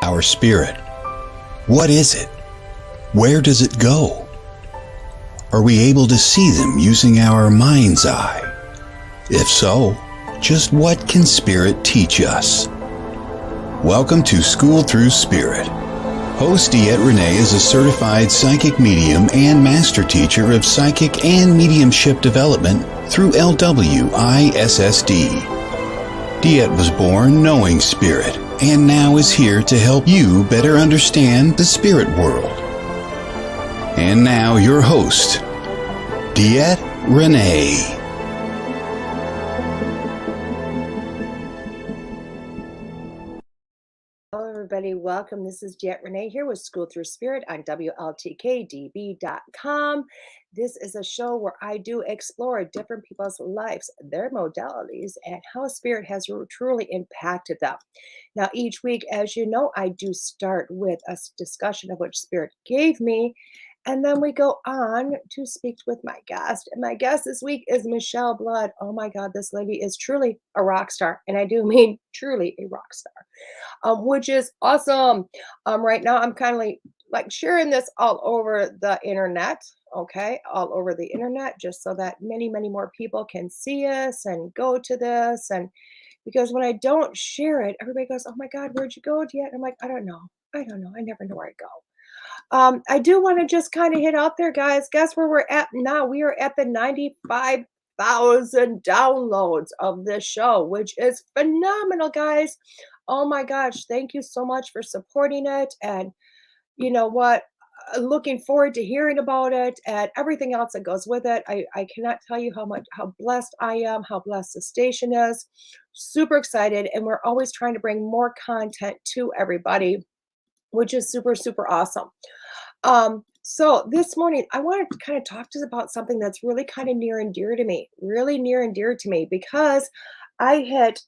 our spirit. What is it? Where does it go? Are we able to see them using our mind's eye? If so, just what can spirit teach us? Welcome to Schooled Thru Spirit. Host DeEtte Ranae is a certified psychic medium and master teacher of psychic and mediumship development through LWISSD. DeEtte was born knowing spirit and now is here to help you better understand the spirit world. And now your host, DeEtte Ranae. Hello everybody, welcome. This is DeEtte Ranae here with Schooled Thru Spirit on WLTKDB.com. This is a show where I do explore different people's lives, their modalities, and how spirit has truly impacted them. Now, each week, as you know, I do start with a discussion of what spirit gave me, and then we go on to speak with my guest. And my guest this week is Michele Blood. Oh my God, this lady is truly a rock star. And I do mean truly a rock star, which is awesome. Right now, I'm kind of like sharing this all over the internet. Okay, all over the internet, just so that many, many more people can see us and go to this. And because when I don't share it, everybody goes, "Oh my God, where'd you go, DeEtte?" I'm like, I don't know. I never know where I go. I do want to just kind of hit out there, guys. Guess where we're at now? We are at the 95,000 downloads of this show, which is phenomenal, guys. Oh my gosh, thank you so much for supporting it. And you know what? Looking forward to hearing about it and everything else that goes with it. I cannot tell you how blessed I am, how blessed the station is. Super excited. And we're always trying to bring more content to everybody, which is super, super awesome. So this morning, I wanted to kind of talk to you about something that's really kind of near and dear to me, because I had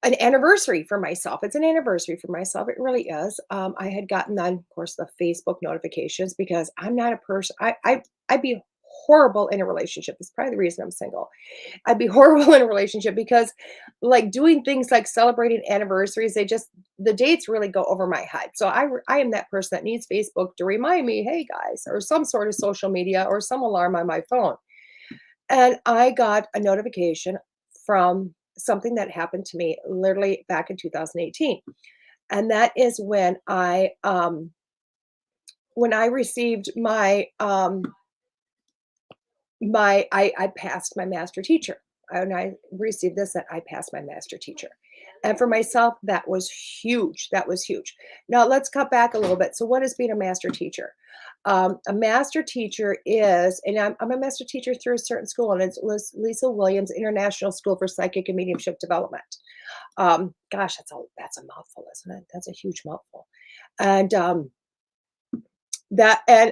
an anniversary for myself. It's an anniversary for myself. It really is. I had gotten on, of course, the Facebook notifications because I'm not a person. I'd be horrible in a relationship. It's probably the reason I'm single. I'd be horrible in a relationship because like doing things like celebrating anniversaries, the dates really go over my head. So I am that person that needs Facebook to remind me, hey guys, or some sort of social media or some alarm on my phone. And I got a notification from something that happened to me literally back in 2018. And that is when I received I passed my master teacher. And I received this that I passed my master teacher. And for myself, that was huge. That was huge. Now let's cut back a little bit. So what is being a master teacher? A master teacher is, and I'm a master teacher through a certain school, and it's Lisa Williams International School for Psychic and Mediumship Development. Gosh, that's a mouthful, isn't it? That's a huge mouthful. And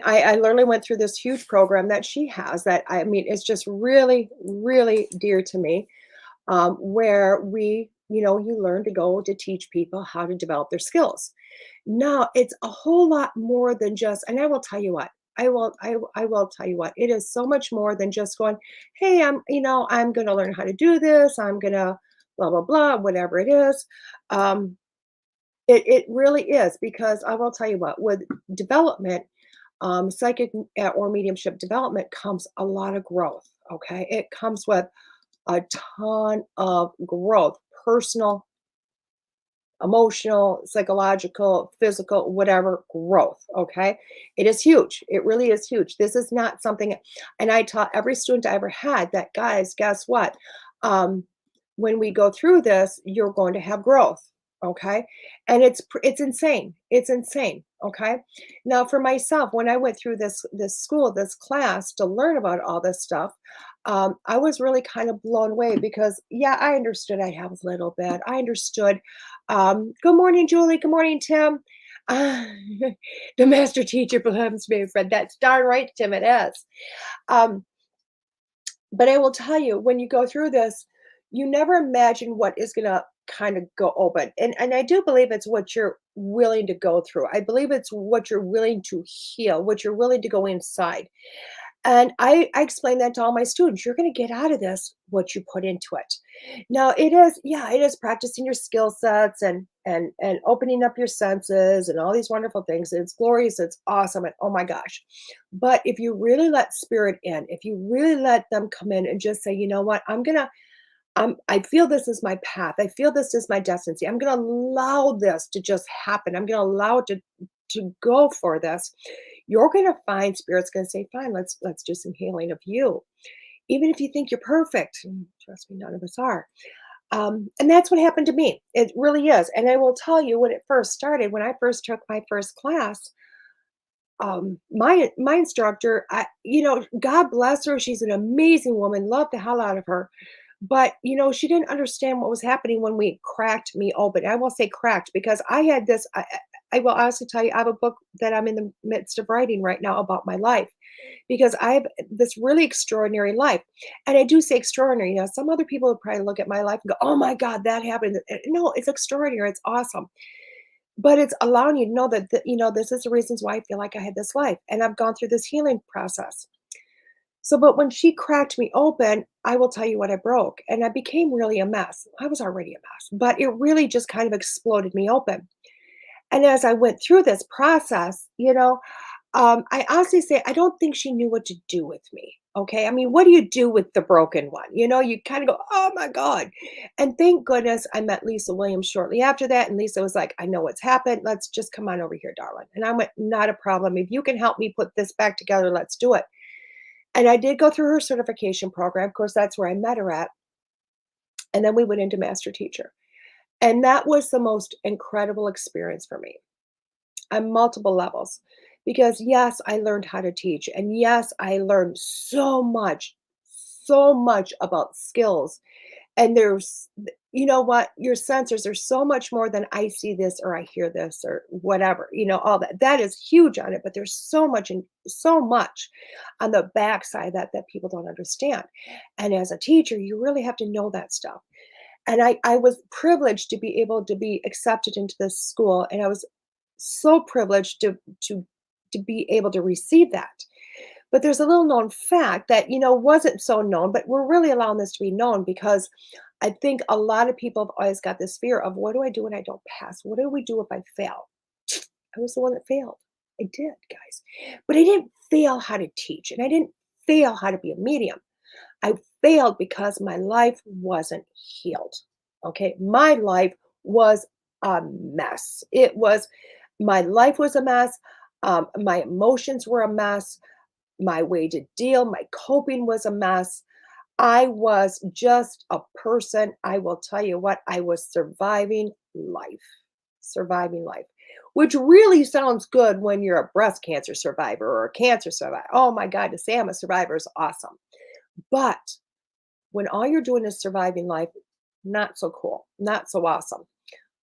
I literally went through this huge program that she has that it's just really, really dear to me, where you learn to go to teach people how to develop their skills. Now it's a whole lot more than just, and I will tell you what, I will tell you what, it is so much more than just going, hey, I'm going to learn how to do this. I'm going to blah, blah, blah, whatever it is. It really is, because I will tell you what, with development, psychic or mediumship development comes a lot of growth. Okay. It comes with a ton of growth, personal, emotional, psychological, physical, whatever growth. Okay. It is huge. It really is huge. This is not something, and I taught every student I ever had that, guys, guess what? When we go through this, you're going to have growth. Okay. And it's insane. It's insane. Okay. Now for myself, when I went through this class to learn about all this stuff, I was really kind of blown away because, yeah, I understood I have a little bit. I understood. Good morning, Julie. Good morning, Tim. The master teacher belongs to me, friend. That's darn right, Tim, it is. But I will tell you, when you go through this, you never imagine what is going to kind of go open. And I do believe it's what you're willing to go through. I believe it's what you're willing to heal, what you're willing to go inside. And I explain that to all my students. You're going to get out of this what you put into it. Now it is, yeah, it is practicing your skill sets and opening up your senses and all these wonderful things. It's glorious, it's awesome, and oh my gosh. But if you really let spirit in, if you really let them come in and just say, you know what, I feel this is my path. I feel this is my destiny. I'm gonna allow this to just happen. I'm gonna allow it to go for this. You're gonna find spirit's gonna say, fine, let's do some healing of you. Even if you think you're perfect. Trust me, none of us are. And that's what happened to me. It really is. And I will tell you when it first started, when I first took my first class, my instructor, God bless her, she's an amazing woman, love the hell out of her, but she didn't understand what was happening when we cracked me open. I will say cracked because I had this. I will honestly tell you, I have a book that I'm in the midst of writing right now about my life because I have this really extraordinary life. And I do say extraordinary. Some other people would probably look at my life and go, oh my God, that happened. No, it's extraordinary. It's awesome. But it's allowing you to know that, this is the reasons why I feel like I had this life. And I've gone through this healing process. So, but when she cracked me open, I will tell you what I broke. And I became really a mess. I was already a mess, but it really just kind of exploded me open. And as I went through this process, I honestly say I don't think she knew what to do with me. Okay. I mean, what do you do with the broken one? You kind of go, oh my God. And thank goodness I met Lisa Williams shortly after that. And Lisa was like, I know what's happened. Let's just come on over here, darling. And I went, not a problem. If you can help me put this back together, let's do it. And I did go through her certification program. Of course, that's where I met her at. And then we went into master teacher. And that was the most incredible experience for me on multiple levels. Because yes, I learned how to teach. And yes, I learned so much about skills. And there's, you know what, your sensors are so much more than I see this or I hear this or whatever, all that. That is huge on it, but there's so much on the backside that people don't understand. And as a teacher, you really have to know that stuff. And I was privileged to be able to be accepted into this school, and I was so privileged to be able to receive that. But there's a little known fact that, wasn't so known, but we're really allowing this to be known because I think a lot of people have always got this fear of what do I do when I don't pass? What do we do if I fail? I was the one that failed. I did, guys. But I didn't fail how to teach, and I didn't fail how to be a medium. I failed because my life wasn't healed. Okay. My life was a mess. My life was a mess. My emotions were a mess. My way to deal, my coping was a mess. I was just a person. I will tell you what, I was surviving life, which really sounds good when you're a breast cancer survivor or a cancer survivor. Oh my God, to say I'm a survivor is awesome. But when all you're doing is surviving life, not so cool, not so awesome.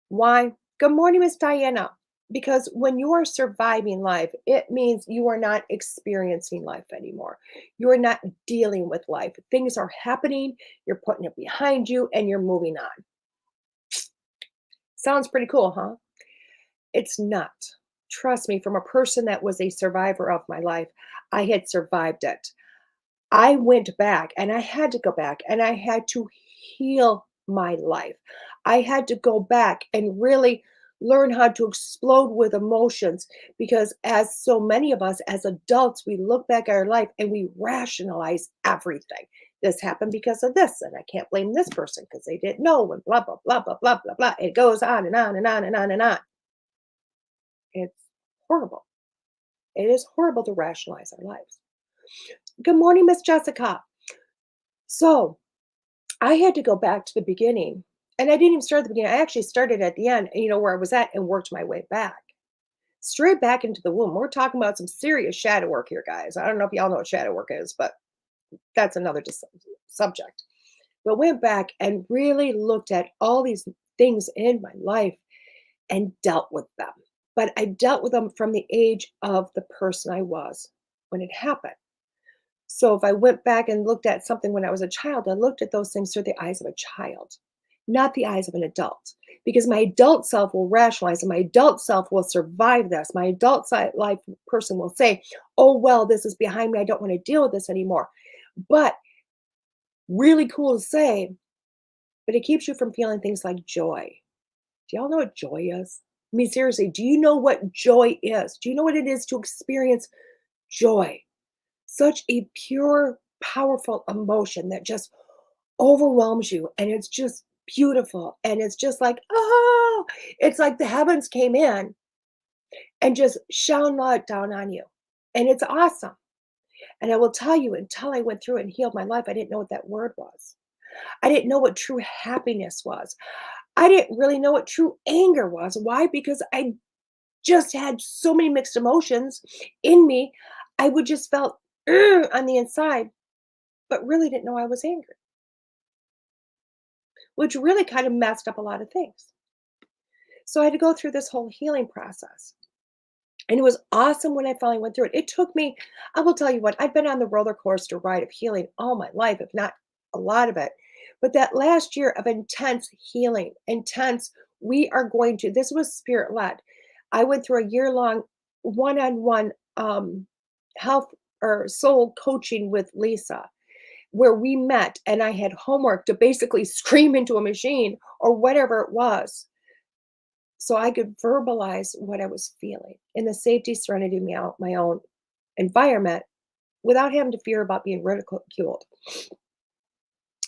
Why? Good morning, Miss Diana. Because when you are surviving life, it means you are not experiencing life anymore. You are not dealing with life. Things are happening, you're putting it behind you, and you're moving on. Sounds pretty cool, huh? It's not. Trust me, from a person that was a survivor of my life, I had survived it. I went back and I had to go back and I had to heal my life. I had to go back and really learn how to explode with emotions because, as so many of us as adults, we look back at our life and we rationalize everything. This happened because of this, and I can't blame this person because they didn't know, and blah, blah, blah, blah, blah, blah, blah. It goes on and on and on and on and on. It's horrible. It is horrible to rationalize our lives. Good morning, Miss Jessica. So I had to go back to the beginning. And I didn't even start at the beginning. I actually started at the end, where I was at and worked my way back. Straight back into the womb. We're talking about some serious shadow work here, guys. I don't know if y'all know what shadow work is, but that's another subject. But went back and really looked at all these things in my life and dealt with them. But I dealt with them from the age of the person I was when it happened. So if I went back and looked at something when I was a child, I looked at those things through the eyes of a child. not the eyes of an adult. Because my adult self will rationalize and my adult self will survive this. My adult life person will say, oh, well, this is behind me. I don't want to deal with this anymore. But really cool to say, but it keeps you from feeling things like joy. Do y'all know what joy is? I mean, seriously, do you know what joy is? Do you know what it is to experience joy? Such a pure, powerful emotion that just overwhelms you. And it's just beautiful. And it's just like, oh, it's like the heavens came in and just shone light down on you. And it's awesome. And I will tell you, until I went through and healed my life, I didn't know what that word was. I didn't know what true happiness was. I didn't really know what true anger was. Why? Because I just had so many mixed emotions in me. I would just felt on the inside, but really didn't know I was angry, which really kind of messed up a lot of things. So I had to go through this whole healing process. And it was awesome when I finally went through it. It took me, I will tell you what, I've been on the roller coaster ride of healing all my life, if not a lot of it. But that last year of intense healing, this was spirit led. I went through a year long one on one health or soul coaching with Lisa, where we met and I had homework to basically scream into a machine or whatever it was so I could verbalize what I was feeling in the safety, serenity of my own environment without having to fear about being ridiculed,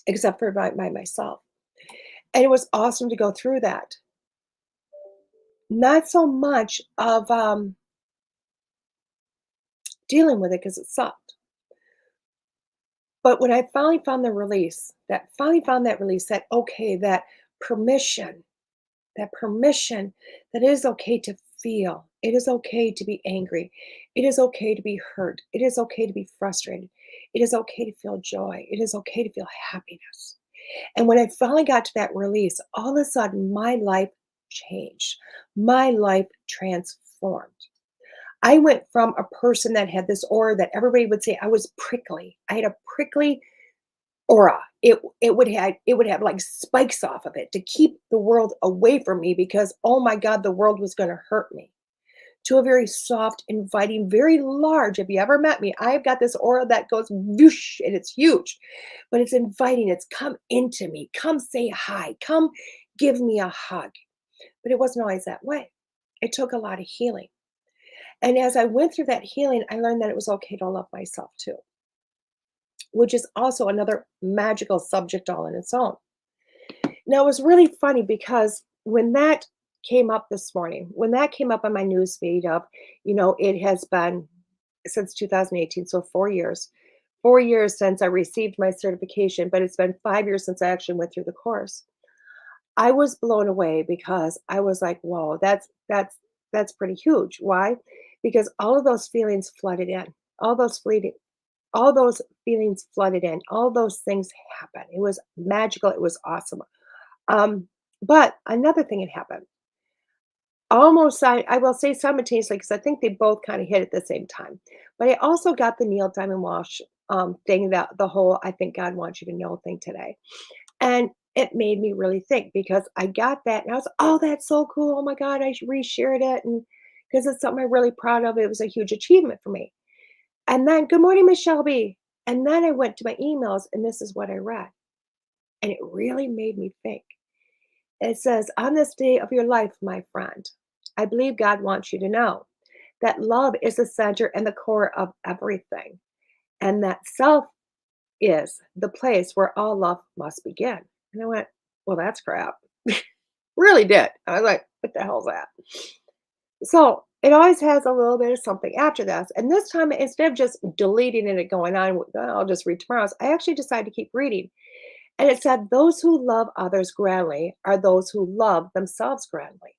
except for by myself. And it was awesome to go through that. Not so much of dealing with it because it sucked. But when I finally found the release, that okay, that permission, that it is okay to feel. It is okay to be angry. It is okay to be hurt. It is okay to be frustrated. It is okay to feel joy. It is okay to feel happiness. And when I finally got to that release, all of a sudden my life changed. My life transformed. I went from a person that had this aura that everybody would say I was prickly. I had a prickly aura. It would have like spikes off of it to keep the world away from me because oh my God, the world was going to hurt me. To a very soft, inviting, very large. If you ever met me, I've got this aura that goes whoosh and it's huge, but it's inviting. It's come into me. Come say hi. Come give me a hug. But it wasn't always that way. It took a lot of healing. And as I went through that healing, I learned that it was okay to love myself too, which is also another magical subject all in its own. Now, it was really funny because when that came up this morning, when that came up on my news feed of, it has been since 2018, so 4 years since I received my certification, but it's been 5 years since I actually went through the course. I was blown away because I was like, whoa, that's pretty huge. Why? Because all of those feelings flooded in. All those feelings flooded in. All those things happened. It was magical. It was awesome. But another thing had happened. Almost, I will say simultaneously, because I think they both kind of hit at the same time. But I also got the Neil Diamond Walsh thing, that the whole "I think God wants you to know" thing today, and it made me really think because I got that and I was, oh, that's so cool. Oh my God, I reshared it, and because it's something I'm really proud of. It was a huge achievement for me. And then, good morning, Michelle B. And then I went to my emails, and this is what I read, and it really made me think. It says, on this day of your life, my friend, I believe God wants you to know that love is the center and the core of everything, and that self is the place where all love must begin. And I went, well, that's crap. Really did. I was like, what the hell's that? So it always has a little bit of something after this. And this time, instead of just deleting it and going on, I'll just read tomorrow's, I actually decided to keep reading. And it said, those who love others grandly are those who love themselves grandly.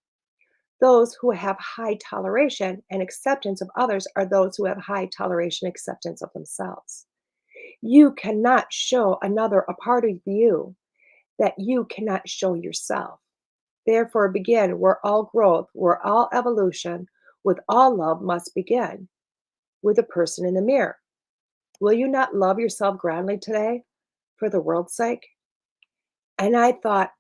Those who have high toleration and acceptance of others are those who have high toleration and acceptance of themselves. You cannot show another a part of you that you cannot show yourself. Therefore, begin where all growth, where all evolution, with all love must begin with the person in the mirror. Will you not love yourself grandly today for the world's sake? And I thought,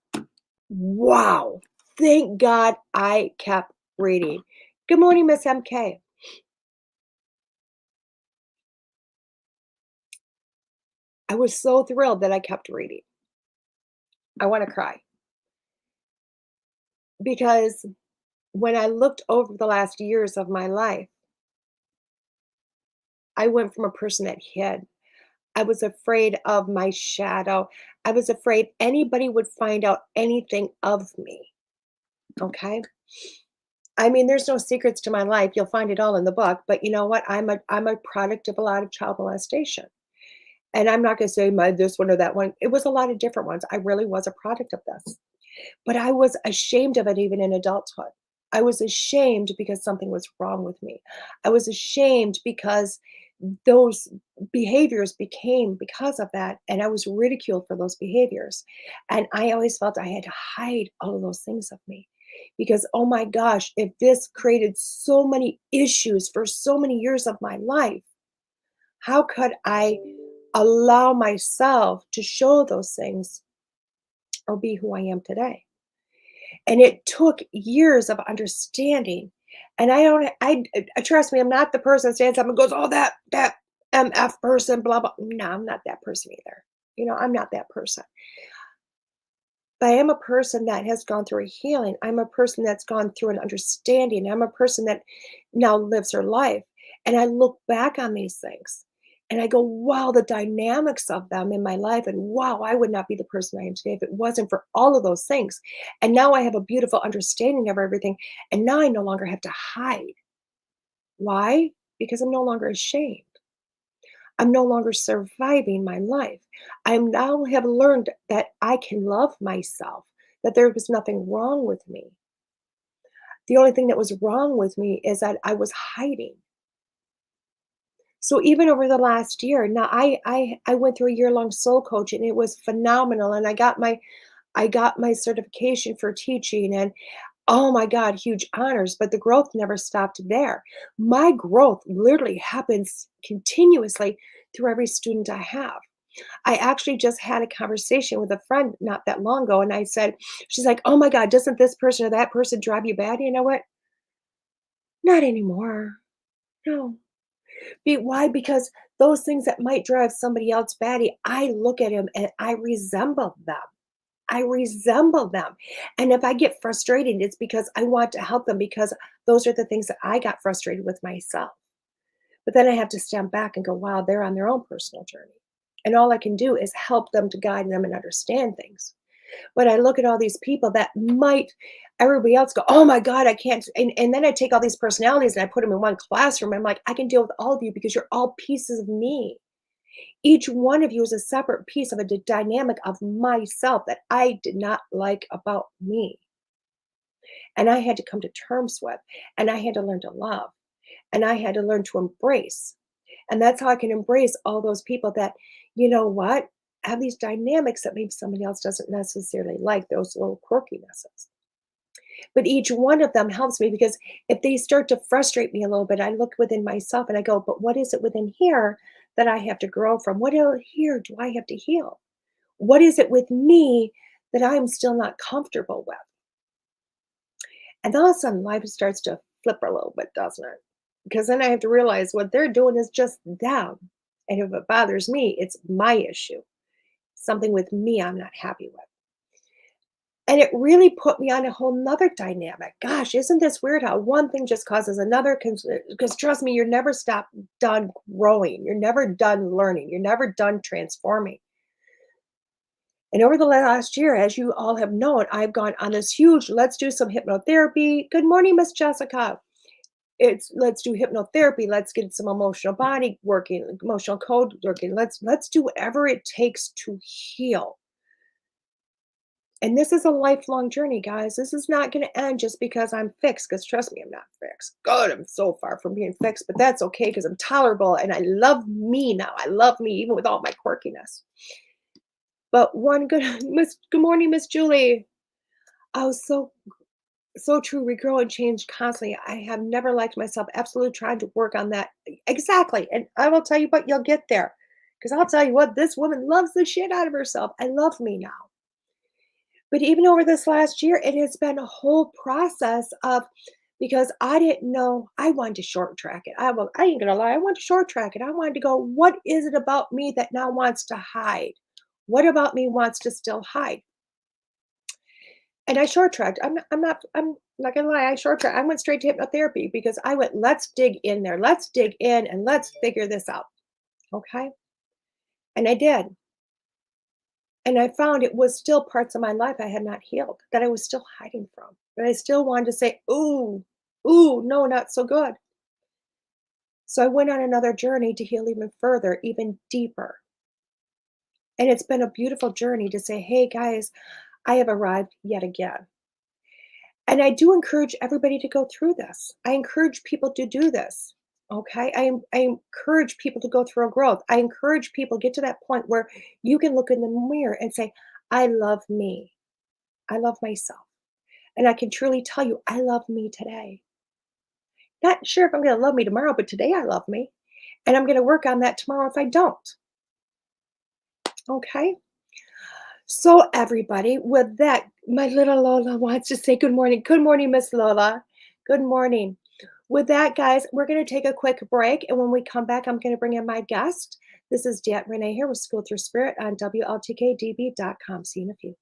Wow. Thank God I kept reading. Good morning, Miss MK. I was so thrilled that I kept reading. I want to cry because when I looked over the last years of my life, I went from a person that hid. I was afraid of my shadow. I was afraid anybody would find out anything of me. Okay. I mean, there's no secrets to my life. You'll find it all in the book. But you know what? I'm a product of a lot of child molestation. And I'm not gonna say my this one or that one. It was a lot of different ones. I really was a product of this. But I was ashamed of it even in adulthood. I was ashamed because something was wrong with me. I was ashamed because those behaviors became because of that, and I was ridiculed for those behaviors. And I always felt I had to hide all of those things of me because, oh my gosh, if this created so many issues for so many years of my life, how could I allow myself to show those things or be who I am today? And it took years of understanding. And I don't trust me, I'm not the person that stands up and goes, "Oh, that MF person, blah, blah." No, I'm not that person either. I'm not that person. But I am a person that has gone through a healing. I'm a person that's gone through an understanding. I'm a person that now lives her life. And I look back on these things and I go, wow, the dynamics of them in my life. And wow, I would not be the person I am today if it wasn't for all of those things. And now I have a beautiful understanding of everything. And now I no longer have to hide. Why? Because I'm no longer ashamed. I'm no longer surviving my life. I now have learned that I can love myself, that there was nothing wrong with me. The only thing that was wrong with me is that I was hiding. So even over the last year, now I went through a year-long soul coach and it was phenomenal. And I got my certification for teaching and oh my God, huge honors, but the growth never stopped there. My growth literally happens continuously through every student I have. I actually just had a conversation with a friend not that long ago, and I said, she's like, "Oh my God, doesn't this person or that person drive you bad?" You know what? Not anymore. No. Why? Because those things that might drive somebody else batty, I look at them and I resemble them. I resemble them. And if I get frustrated, it's because I want to help them because those are the things that I got frustrated with myself. But then I have to stand back and go, wow, they're on their own personal journey. And all I can do is help them to guide them and understand things. But I look at all these people that might everybody else go, oh my God, I can't. And then I take all these personalities and I put them in one classroom. I'm like, I can deal with all of you because you're all pieces of me. Each one of you is a separate piece of a dynamic of myself that I did not like about me. And I had to come to terms with, and I had to learn to love, and I had to learn to embrace. And that's how I can embrace all those people that, you know what, have these dynamics that maybe somebody else doesn't necessarily like, those little quirkinesses. But each one of them helps me because if they start to frustrate me a little bit, I look within myself and I go, but what is it within here that I have to grow from? What here do I have to heal? What is it with me that I'm still not comfortable with? And all of a sudden, life starts to flip a little bit, doesn't it? Because then I have to realize what they're doing is just them. And if it bothers me, it's my issue. Something with me I'm not happy with. And it really put me on a whole nother dynamic. Gosh, isn't this weird how one thing just causes another? Because trust me, you're never stop done growing. You're never done learning. You're never done transforming. And over the last year, as you all have known, I've gone on this huge, let's do some hypnotherapy. Good morning, Miss Jessica. It's let's do hypnotherapy. Let's get some emotional body working, emotional code working. Let's do whatever it takes to heal. And this is a lifelong journey, guys. This is not going to end just because I'm fixed. Because trust me, I'm not fixed. God, I'm so far from being fixed, but that's okay because I'm tolerable and I love me now. I love me even with all my quirkiness. But one good good morning, Miss Julie. Oh, so true. We grow and change constantly. I have never liked myself. Absolutely tried to work on that. Exactly. And I will tell you what, you'll get there. Because I'll tell you what, this woman loves the shit out of herself. I love me now. But even over this last year, it has been a whole process of because I didn't know I wanted to short track it. I ain't gonna lie, I wanted to short track it. I wanted to go, what is it about me that now wants to hide? What about me wants to still hide? And I short tracked. I'm not gonna lie, I short tracked. I went straight to hypnotherapy because I went, let's dig in there, let's dig in and let's figure this out. Okay. And I did. And I found it was still parts of my life I had not healed, that I was still hiding from, that I still wanted to say, ooh, ooh, no, not so good. So I went on another journey to heal even further, even deeper. And it's been a beautiful journey to say, hey guys, I have arrived yet again. And I do encourage everybody to go through this. I encourage people to do this. Okay. I encourage people to go through a growth. I encourage people to get to that point where you can look in the mirror and say, I love me. I love myself. And I can truly tell you, I love me today. Not sure if I'm going to love me tomorrow, but today I love me. And I'm going to work on that tomorrow if I don't. Okay. So, everybody, with that, my little Lola wants to say good morning. Good morning, Miss Lola. Good morning. With that, guys, we're going to take a quick break. And when we come back, I'm going to bring in my guest. This is DeEtte Ranae here with Schooled Thru Spirit on WLTKDB.com. See you in a few.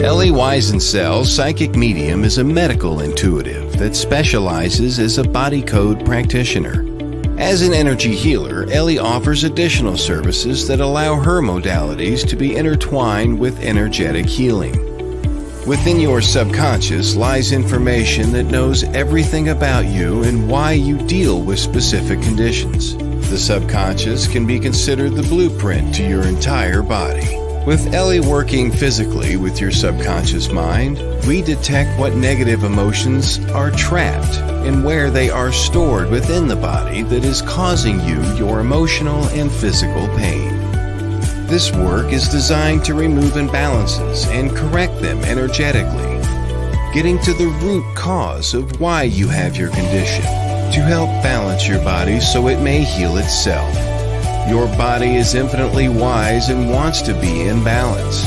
Ellie Weisensel's psychic medium is a medical intuitive that specializes as a body code practitioner. As an energy healer, Ellie offers additional services that allow her modalities to be intertwined with energetic healing. Within your subconscious lies information that knows everything about you and why you deal with specific conditions. The subconscious can be considered the blueprint to your entire body. With Ellie working physically with your subconscious mind, we detect what negative emotions are trapped and where they are stored within the body that is causing you your emotional and physical pain. This work is designed to remove imbalances and correct them energetically, getting to the root cause of why you have your condition, to help balance your body so it may heal itself. Your body is infinitely wise and wants to be in balance.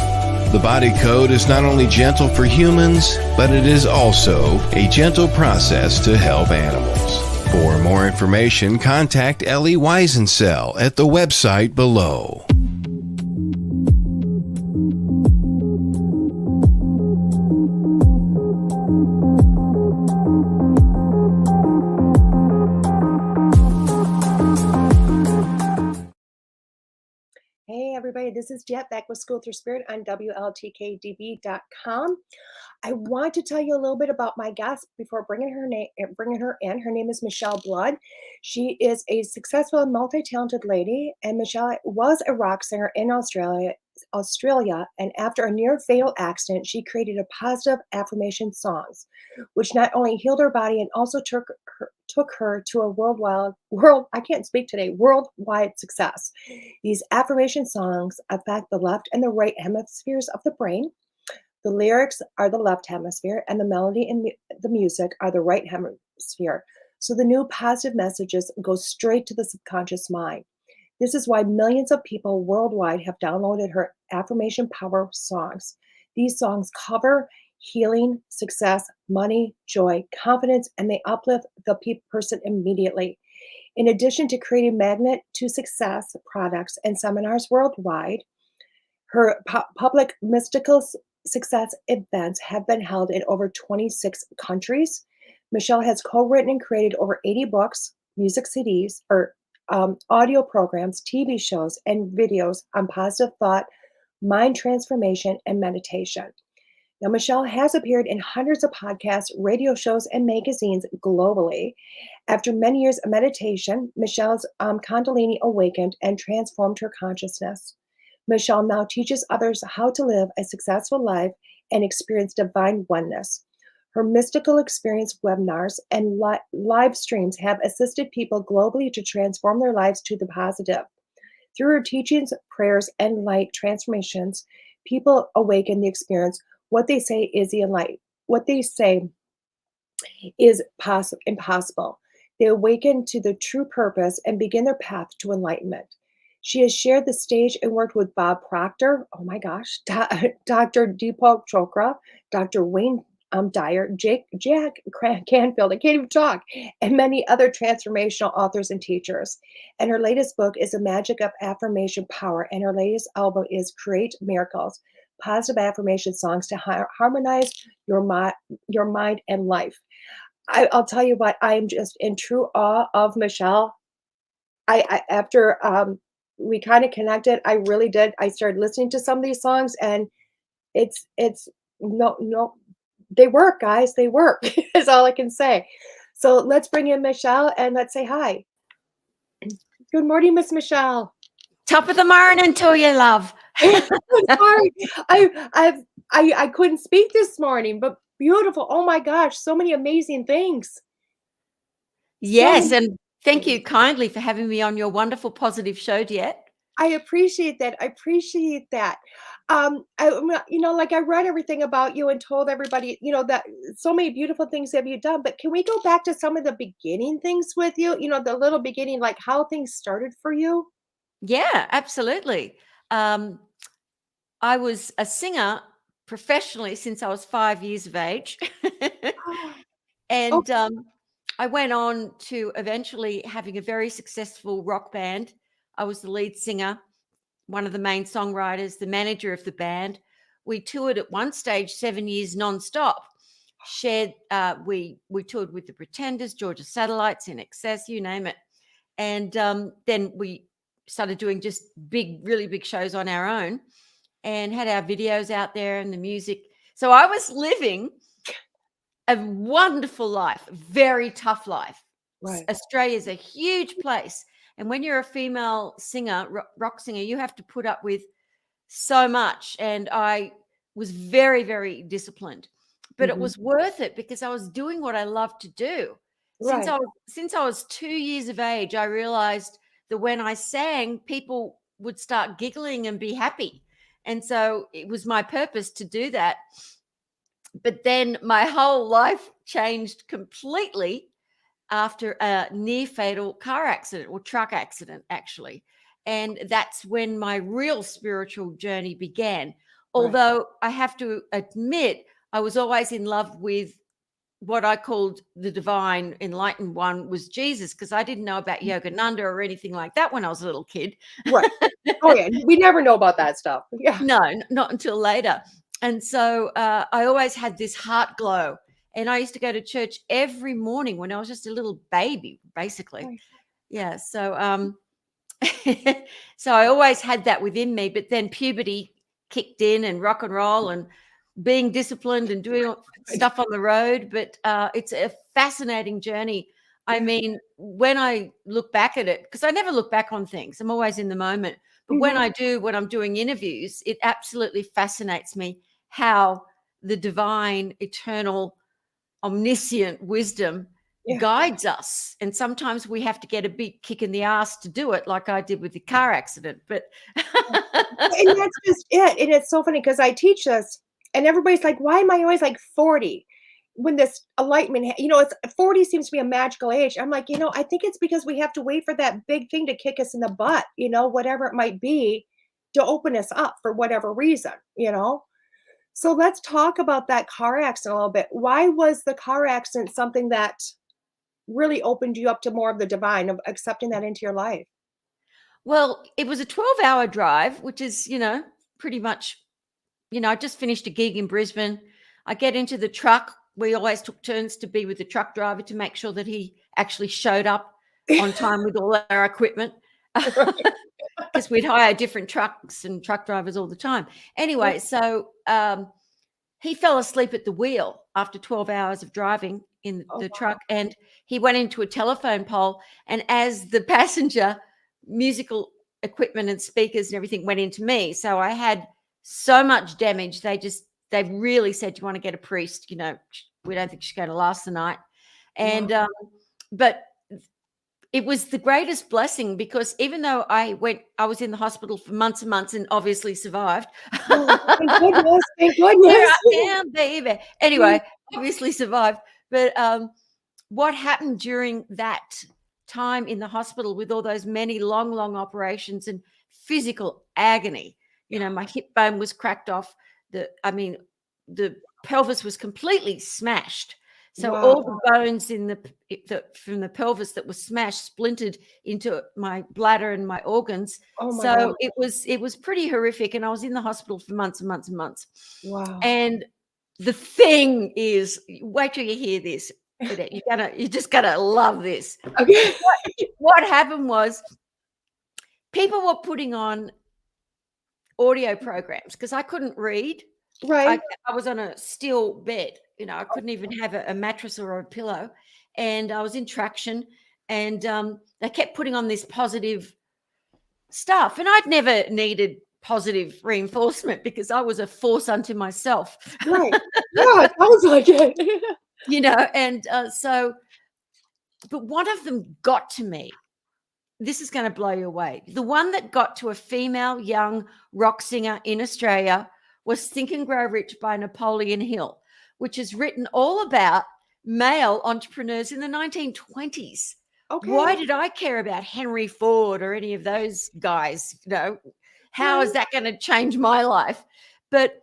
The body code is not only gentle for humans, but it is also a gentle process to help animals. For more information, contact Ellie Weisensel at the website below. Hey, everybody, this is DeEtte back with Schooled Thru Spirit on WLTKDB.com. I want to tell you a little bit about my guest before bringing her in. Her name is Michele Blood. She is a successful, multi-talented lady, and Michele was a rock singer in Australia. And after a near fatal accident, she created a positive affirmation songs, which not only healed her body and also took her to a worldwide success. These affirmation songs affect the left and the right hemispheres of the brain. The lyrics are the left hemisphere, and the melody and the music are the right hemisphere. So the new positive messages go straight to the subconscious mind. This is why millions of people worldwide have downloaded her affirmation power songs. These songs cover healing, success, money, joy, confidence, and they uplift the person immediately. In addition to creating magnet to success products and seminars worldwide, her public mystical success events have been held in over 26 countries. Michele has co-written and created over 80 books, music CDs, or audio programs, TV shows, and videos on positive thought, mind transformation, and meditation. Now, Michele has appeared in hundreds of podcasts, radio shows, and magazines globally. After many years of meditation, Michelle's Kundalini awakened and transformed her consciousness. Michele now teaches others how to live a successful life and experience divine oneness. Her mystical experience webinars and live streams have assisted people globally to transform their lives to the positive. Through her teachings, prayers, and light transformations, people awaken the experience What they say is the enlightened. What they say is impossible. They awaken to the true purpose and begin their path to enlightenment. She has shared the stage and worked with Bob Proctor, oh my gosh, Dr. Deepak Chopra, Dr. Wayne Dyer, Jack Canfield, I can't even talk, and many other transformational authors and teachers. And her latest book is The Magic of Affirmation Power, and her latest album is Create Miracles, positive affirmation songs to harmonize your mind and life. I'll tell you what, I am just in true awe of Michele. I after, we kinda connected, I really did. I started listening to some of these songs, and it's no, they work, guys, they work, is all I can say. So let's bring in Michele, and let's say hi. Good morning, Miss Michele. Top of the morning to you, love. I'm sorry. I couldn't speak this morning, but beautiful. Oh my gosh, so many amazing things. Yes, many and thank you kindly for having me on your wonderful positive show, DeEtte. I appreciate that. I appreciate that. Like I read everything about you and told everybody, that so many beautiful things have you done. But can we go back to some of the beginning things with you? The little beginning, like how things started for you? Yeah, absolutely. I was a singer professionally since I was 5 years of age. Oh, And I went on to eventually having a very successful rock band. I was the lead singer, one of the main songwriters, the manager of the band. We toured at one stage 7 years nonstop. We toured with the Pretenders, Georgia Satellites, In Excess, you name it. And then we started doing just really big shows on our own and had our videos out there and the music. So I was living a wonderful life, very tough life. right. Australia's a huge place. And when you're a female singer, rock singer, you have to put up with so much. And I was very, very disciplined. But it Mhm. was worth it because I was doing what I loved to do. Since Right. I was 2 years of age, I realized that when I sang, people would start giggling and be happy. And so it was my purpose to do that. But then my whole life changed completely after a near fatal car accident or truck accident, actually. And that's when my real spiritual journey began. Right. Although I have to admit, I was always in love with what I called the divine enlightened one was Jesus, because I didn't know about Yogananda or anything like that when I was a little kid. Right. Oh yeah. We never know about that stuff. Yeah. No, not until later. And so I always had this heart glow. And I used to go to church every morning when I was just a little baby, basically. Right. Yeah. So so I always had that within me. But then puberty kicked in and rock and roll and being disciplined and doing stuff on the road. But it's a fascinating journey. I Yeah. mean, when I look back at it, because I never look back on things, I'm always in the moment. But when Mhm. I do, when I'm doing interviews, it absolutely fascinates me how the divine, eternal, omniscient wisdom Yeah. guides us. And sometimes we have to get a big kick in the ass to do it, like I did with the car accident. But And that's just it, and it's so funny because I teach this, and everybody's like, "Why am I always like 40?" When this enlightenment, it's 40 seems to be a magical age. I'm like, I think it's because we have to wait for that big thing to kick us in the butt, whatever it might be, to open us up for whatever reason. So let's talk about that car accident a little bit. Why was the car accident something that really opened you up to more of the divine, of accepting that into your life? well, it was a 12-hour drive, which is, pretty much, I just finished a gig in Brisbane. I get into the truck. We always took turns to be with the truck driver to make sure that he actually showed up on time with all our equipment. Right. Because we'd hire different trucks and truck drivers all the time. Anyway, so he fell asleep at the wheel after 12 hours of driving in Oh, the wow. truck, and he went into a telephone pole. And as the passenger, musical equipment and speakers and everything went into me. So I had so much damage. They really said, "You want to get a priest? We don't think she's going to last the night." Wow. And but it was the greatest blessing, because even though I was in the hospital for months and months and obviously survived. Oh, thank goodness. Thank Here goodness. I am, baby. Anyway, obviously survived. But what happened during that time in the hospital with all those many long, long operations and physical agony? My hip bone was cracked off. The pelvis was completely smashed. So Wow. all the bones from the pelvis that was smashed splintered into my bladder and my organs. Oh my So God. it was pretty horrific, and I was in the hospital for months and months and months. Wow. And the thing is, wait till you hear this. You just gotta love this. Okay. What happened was, people were putting on audio programs because I couldn't read. Right. I was on a steel bed. I couldn't even have a mattress or a pillow, and I was in traction, and they kept putting on this positive stuff, and I'd never needed positive reinforcement because I was a force unto myself. Right. Yeah, it sounds like it. And but one of them got to me. This is going to blow you away. The one that got to a female young rock singer in Australia was Think and Grow Rich by Napoleon Hill, which is written all about male entrepreneurs in the 1920s. Okay. Why did I care about Henry Ford or any of those guys? How is that going to change my life? But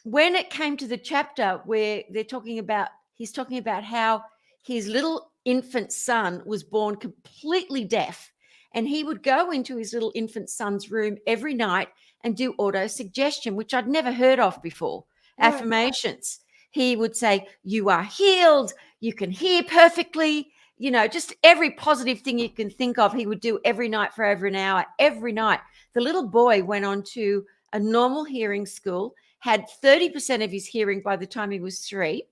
when it came to the chapter where he's talking about how his little infant son was born completely deaf, and he would go into his little infant son's room every night and do auto-suggestion, which I'd never heard of before. Right. Affirmations. He would say, "You are healed. You can hear perfectly." Just every positive thing you can think of, he would do every night for over an hour, every night. The little boy went on to a normal hearing school, had 30% of his hearing by the time he was 3,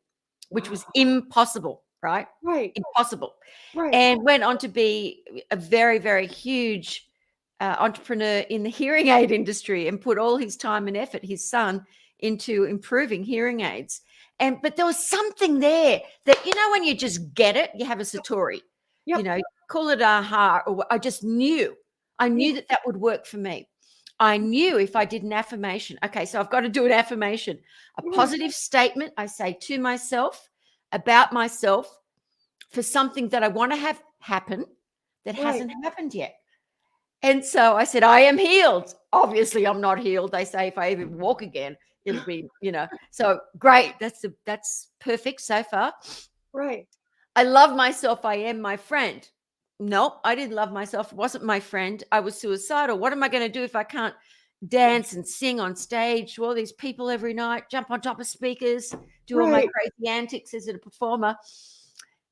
which was impossible, right? Right. Impossible. Right. And went on to be a very, very huge entrepreneur in the hearing aid industry, and put all his time and effort, his son, into improving hearing aids. But there was something there that, when you just get it, you have a satori, Yep. call it aha, or I just knew. I knew that would work for me. I knew if I did an affirmation, okay, so I've got to do an affirmation, a positive statement I say to myself about myself for something that I want to have happen that hasn't happened yet. And so I said, I am healed. Obviously, I'm not healed. They say if I even walk again, it'll be, so great. That's perfect so far. Right. I love myself. I am my friend. Nope, I didn't love myself. It wasn't my friend. I was suicidal. What am I going to do if I can't dance and sing on stage to all these people every night, jump on top of speakers, do all my crazy antics as a performer?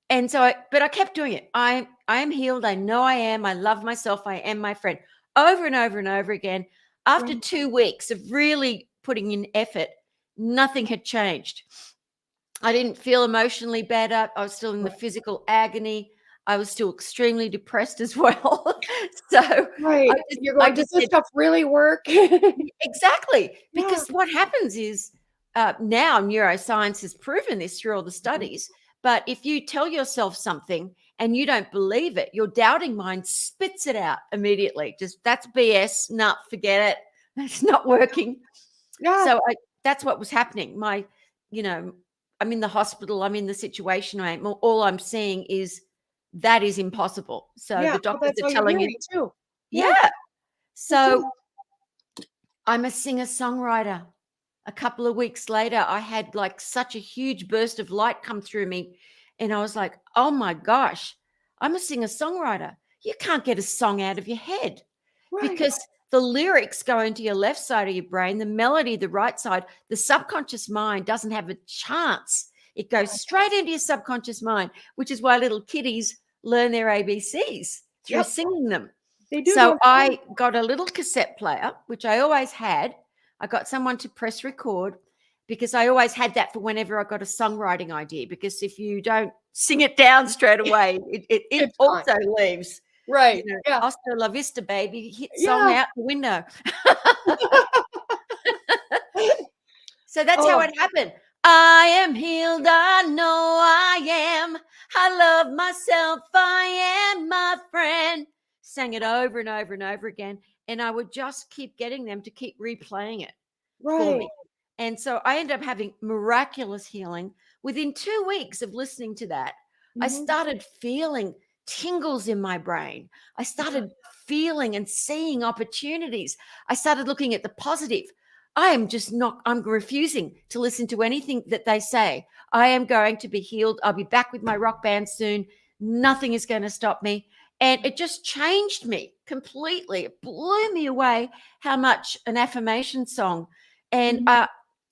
And so, but I kept doing it. I am healed. I know I am. I love myself. I am my friend. Over and over and over again. After 2 weeks of really putting in effort, nothing had changed. I didn't feel emotionally better. I was still in the physical agony. I was still extremely depressed as well. So You're going, does this stuff really work? Exactly. Because what happens is now neuroscience has proven this through all the studies. But if you tell yourself something and you don't believe it, your doubting mind spits it out immediately. Just, that's BS. Nah, forget it. It's not working. Yeah. So that's what was happening. I'm in the hospital. I'm in the situation. All I'm seeing is that is impossible. So the doctors are telling you too. Yeah. So I'm a singer-songwriter. A couple of weeks later, I had like such a huge burst of light come through me. And I was like, oh my gosh, I'm a singer-songwriter. You can't get a song out of your head because the lyrics go into your left side of your brain, the melody, the right side. The subconscious mind doesn't have a chance. It goes straight into your subconscious mind, which is why little kiddies learn their ABCs through singing them. They do. So I got a little cassette player, which I always had. I got someone to press record because I always had that for whenever I got a songwriting idea, because if you don't sing it down straight away, it also leaves. Right. Hasta la vista, baby. Hit song out the window. So that's how it happened. I am healed. I know I am. I love myself. I am my friend. Sang it over and over and over again. And I would just keep getting them to keep replaying it for Right. me. And so I ended up having miraculous healing. Within 2 weeks of listening to that, I Mhm. started feeling tingles in my brain. I started feeling and seeing opportunities. I started looking at the positive. I'm refusing to listen to anything that they say. I am going to be healed. I'll be back with my rock band soon. Nothing is going to stop me. And it just changed me completely. It blew me away how much an affirmation song. And Mhm.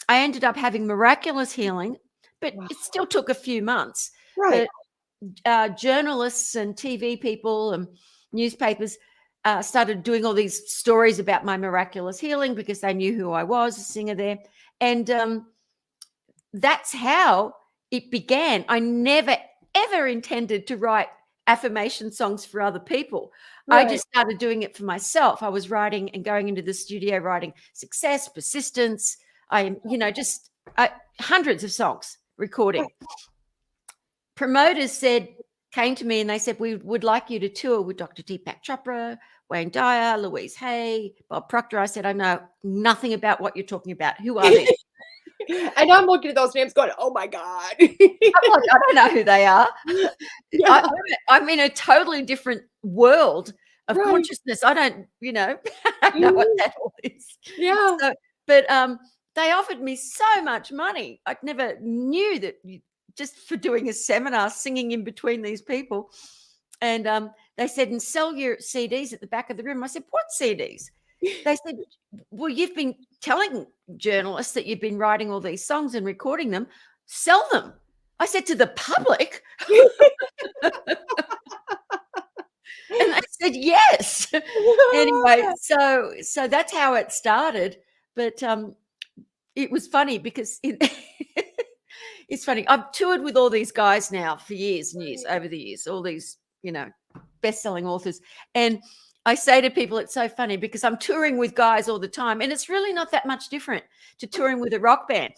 I ended up having miraculous healing, but Wow. it still took a few months. Right. But journalists and TV people and newspapers started doing all these stories about my miraculous healing because they knew who I was, a singer there. And that's how it began. I never, ever intended to write affirmation songs for other people. I Right. just started doing it for myself. I was writing and going into the studio, writing success, persistence. Just hundreds of songs recording. Promoters came to me and they said, we would like you to tour with Dr. Deepak Chopra, Wayne Dyer, Louise Hay, Bob Proctor. I said, I know nothing about what you're talking about. Who are these? And I'm looking at those names going, oh my God. I'm like, I don't know who they are. Yeah. I'm in a totally different world of Right. consciousness. I don't know what that all is. Yeah. So, but they offered me so much money. I never knew that just for doing a seminar, singing in between these people. And they said, and sell your CDs at the back of the room. I said, what CDs? They said, well, you've been telling journalists that you've been writing all these songs and recording them. Sell them. I said, to the public? And I said, yes. Anyway, so that's how it started. But it was funny because it's funny. I've toured with all these guys now for years and years, over the years, all these, best-selling authors. And I say to people, it's so funny because I'm touring with guys all the time, and it's really not that much different to touring with a rock band.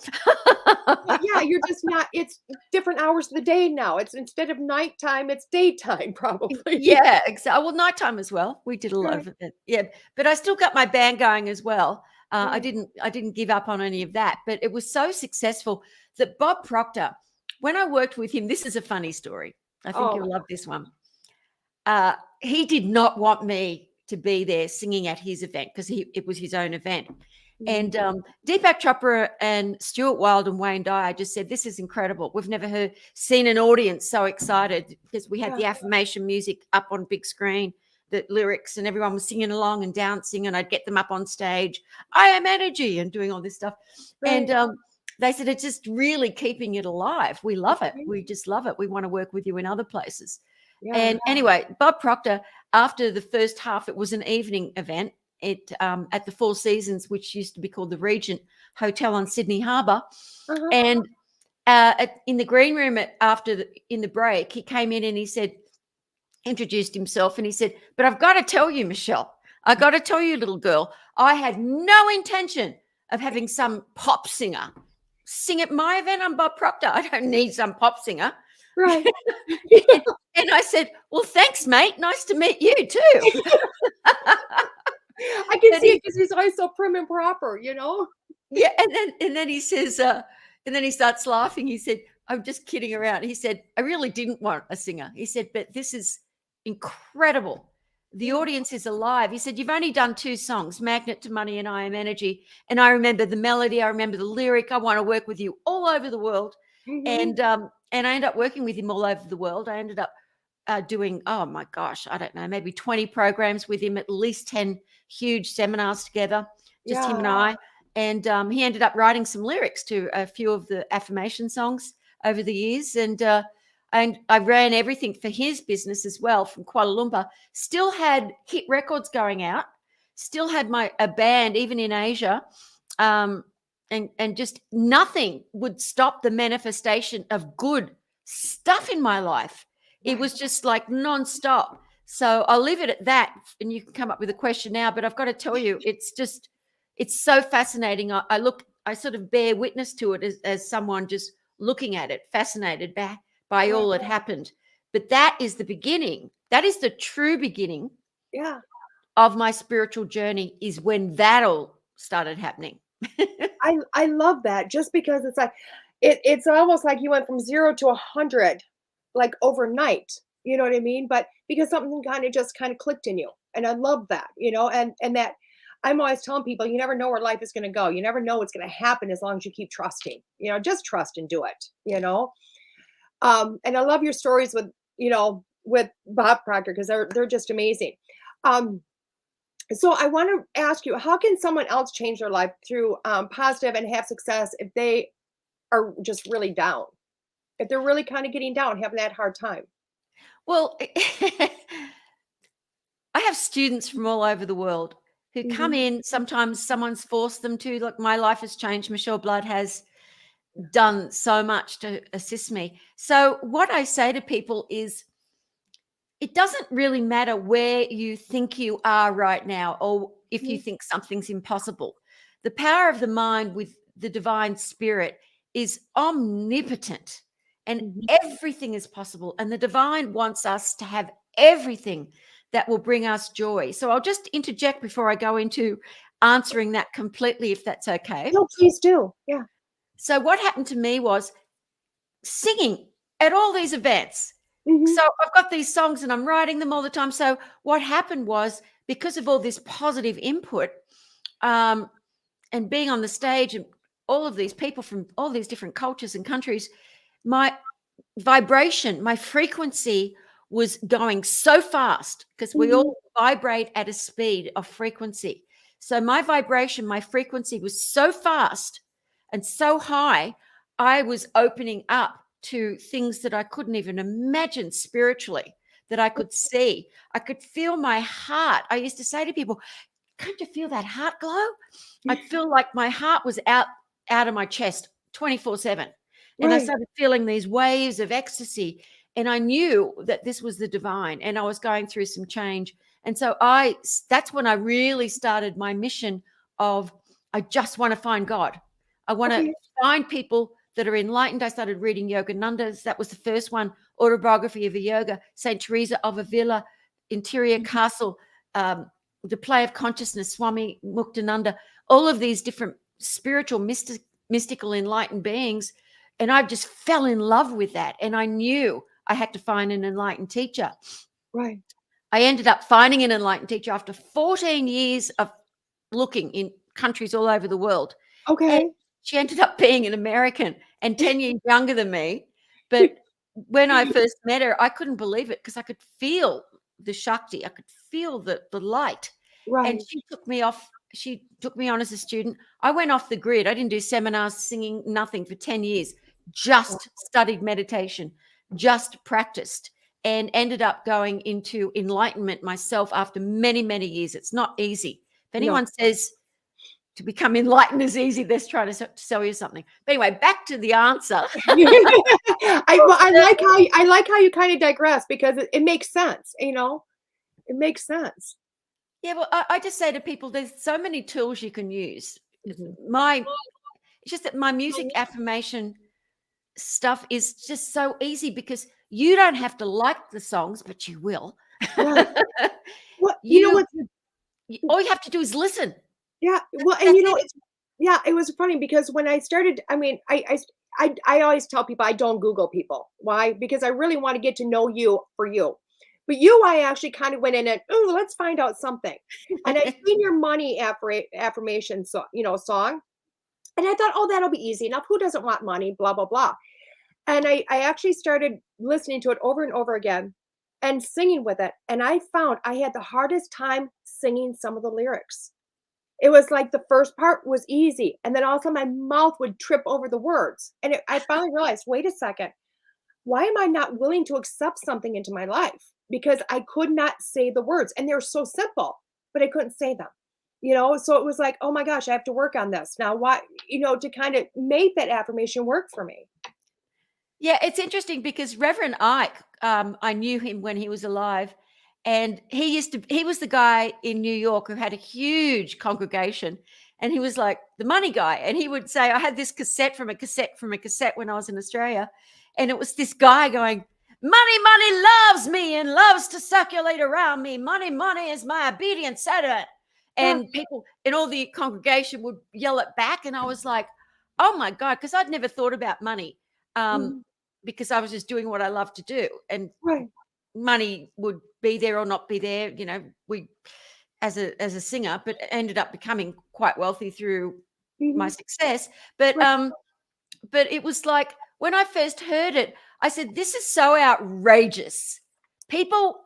Yeah, you're just not, it's different hours of the day now. It's instead of nighttime, it's daytime probably. Yeah, exactly. Well, nighttime as well. We did a lot Right. of it. Yeah, but I still got my band going as well. I Right. didn't give up on any of that, but it was so successful that Bob Proctor, when I worked with him, this is a funny story. I think Oh you'll my love this one. He did not want me to be there singing at his event because it was his own event. And Deepak Chopra and Stuart Wilde and Wayne Dyer just said, this is incredible. We've never seen an audience so excited because we had the affirmation music up on big screen, the lyrics, and everyone was singing along and dancing, and I'd get them up on stage. I am energy and doing all this stuff. Right. And they said, it's just really keeping it alive. We love it. Right. We just love it. We want to work with you in other places. Yeah. And anyway, Bob Proctor, after the first half, it was an evening event at the Four Seasons, which used to be called the Regent Hotel on Sydney Harbour. Uh-huh. And in the green room in the break, he came in and he said, introduced himself, and he said, but I've got to tell you, Michele, I got to tell you, little girl, I had no intention of having some pop singer sing at my event. I'm Bob Proctor. I don't need some pop singer. Right. And I said, well, thanks, mate. Nice to meet you too. I can see it because he's always so prim and proper, Yeah. And then he says, and then he starts laughing. He said, I'm just kidding around. He said, I really didn't want a singer. He said, but this is incredible. The audience is alive. He said, you've only done 2 songs, Magnet to Money and I Am Energy. And I remember the melody. I remember the lyric. I want to work with you all over the world. Mhm. And I ended up working with him all over the world. I ended up doing, oh my gosh, I don't know, maybe 20 programs with him, at least 10 huge seminars together, just him and I. And he ended up writing some lyrics to a few of the affirmation songs over the years. And I ran everything for his business as well from Kuala Lumpur. Still had hit records going out. Still had a band even in Asia. And just nothing would stop the manifestation of good stuff in my life. It was just like nonstop. So I'll leave it at that, and you can come up with a question now. But I've got to tell you, it's so fascinating. I sort of bear witness to it as someone just looking at it, fascinated by all that happened. But that is the beginning. That is the true beginning Yeah. of my spiritual journey, is when that all started happening. I love that, just because it's like it's almost like you went from 0 to 100 like overnight. You know what I mean? But because something just kind of clicked in you. And I love that, and that I'm always telling people, you never know where life is going to go. You never know what's going to happen as long as you keep trusting. Just trust and do it. And I love your stories with Bob Proctor, because they're just amazing. So I want to ask you, how can someone else change their life through positive and have success if they are just really down? If they're really kind of getting down, having that hard time? Well, I have students from all over the world who come Mhm. in. Sometimes someone's forced them to. Like, my life has changed. Michele Blood has done so much to assist me. So what I say to people is, it doesn't really matter where you think you are right now, or if you Mhm. think something's impossible. The power of the mind with the divine spirit is omnipotent, and Mhm. everything is possible. And the divine wants us to have everything that will bring us joy. So I'll just interject before I go into answering that completely, if that's okay. No, please do. Yeah. So what happened to me was singing at all these events. Mhm. So I've got these songs and I'm writing them all the time. So what happened was, because of all this positive input, and being on the stage and all of these people from all these different cultures and countries, my vibration, my frequency was going so fast, because we Mhm. all vibrate at a speed of frequency. So my vibration, my frequency was so fast and so high, I was opening up to things that I couldn't even imagine spiritually, that I could see. I could feel my heart. I used to say to people, "Can't you feel that heart glow?" I'd feel like my heart was out of my chest 24/7. And I Right. started feeling these waves of ecstasy, and I knew that this was the divine, and I was going through some change. And so that's when I really started my mission of, I just want to find God. I want to Okay. find people that are enlightened. I started reading Yogananda's. That was the first one, Autobiography of a Yoga, St. Teresa of Avila, Interior Mhm. Castle, The Play of Consciousness, Swami Muktananda, all of these different spiritual, mystical, enlightened beings. And I just fell in love with that. And I knew I had to find an enlightened teacher. Right. I ended up finding an enlightened teacher after 14 years of looking in countries all over the world. And Okay. she ended up being an American and 10 years younger than me. But when I first met her, I couldn't believe it, because I could feel the Shakti. I could feel the light. And Right. she took me on as a student. I went off the grid. I didn't do seminars, singing, nothing for 10 years. Just studied meditation, just practiced, and ended up going into enlightenment myself after many, many years. It's not easy. If No. anyone says to become enlightened is easy, they're trying to sell you something. But anyway, back to the answer. I like how you kind of digress, because it makes sense. It makes sense. Yeah, well, I just say to people, there's so many tools you can use. Mhm. It's just that my music affirmation stuff is just so easy, because you don't have to like the songs, but you will. Right. What you know you, what? all you have to do is listen. Yeah. Well, and That's it. it's yeah. It was funny, because when I started, I mean, I always tell people I don't Google people. Why? Because I really want to get to know you for you. But I actually kind of went in and, oh, let's find out something. And I seen your money affirmation song. And I thought, oh, that'll be easy enough. Who doesn't want money? Blah, blah, blah. And I actually started listening to it over and over again and singing with it. And I found I had the hardest time singing some of the lyrics. It was like the first part was easy. And then all of a sudden my mouth would trip over the words. And I finally realized, wait a second, why am I not willing to accept something into my life? Because I could not say the words, and they're so simple, but I couldn't say them. So it was like, oh my gosh, I have to work on this now. Why, to kind of make that affirmation work for me. Yeah, it's interesting, because Reverend Ike, I knew him when he was alive, and he was the guy in New York who had a huge congregation, and he was like the money guy. And he would say, I had this cassette from a cassette from a cassette when I was in Australia, and it was this guy going, money loves me and loves to circulate around me. Money is my obedient servant. And people in all the congregation would yell it back. And I was like, oh my God, because I'd never thought about money because I was just doing what I love to do. And money would be there or not be there. You know, we, as a singer, but ended up becoming quite wealthy through my success. But it was like, when I first heard it, I said, this is so outrageous. People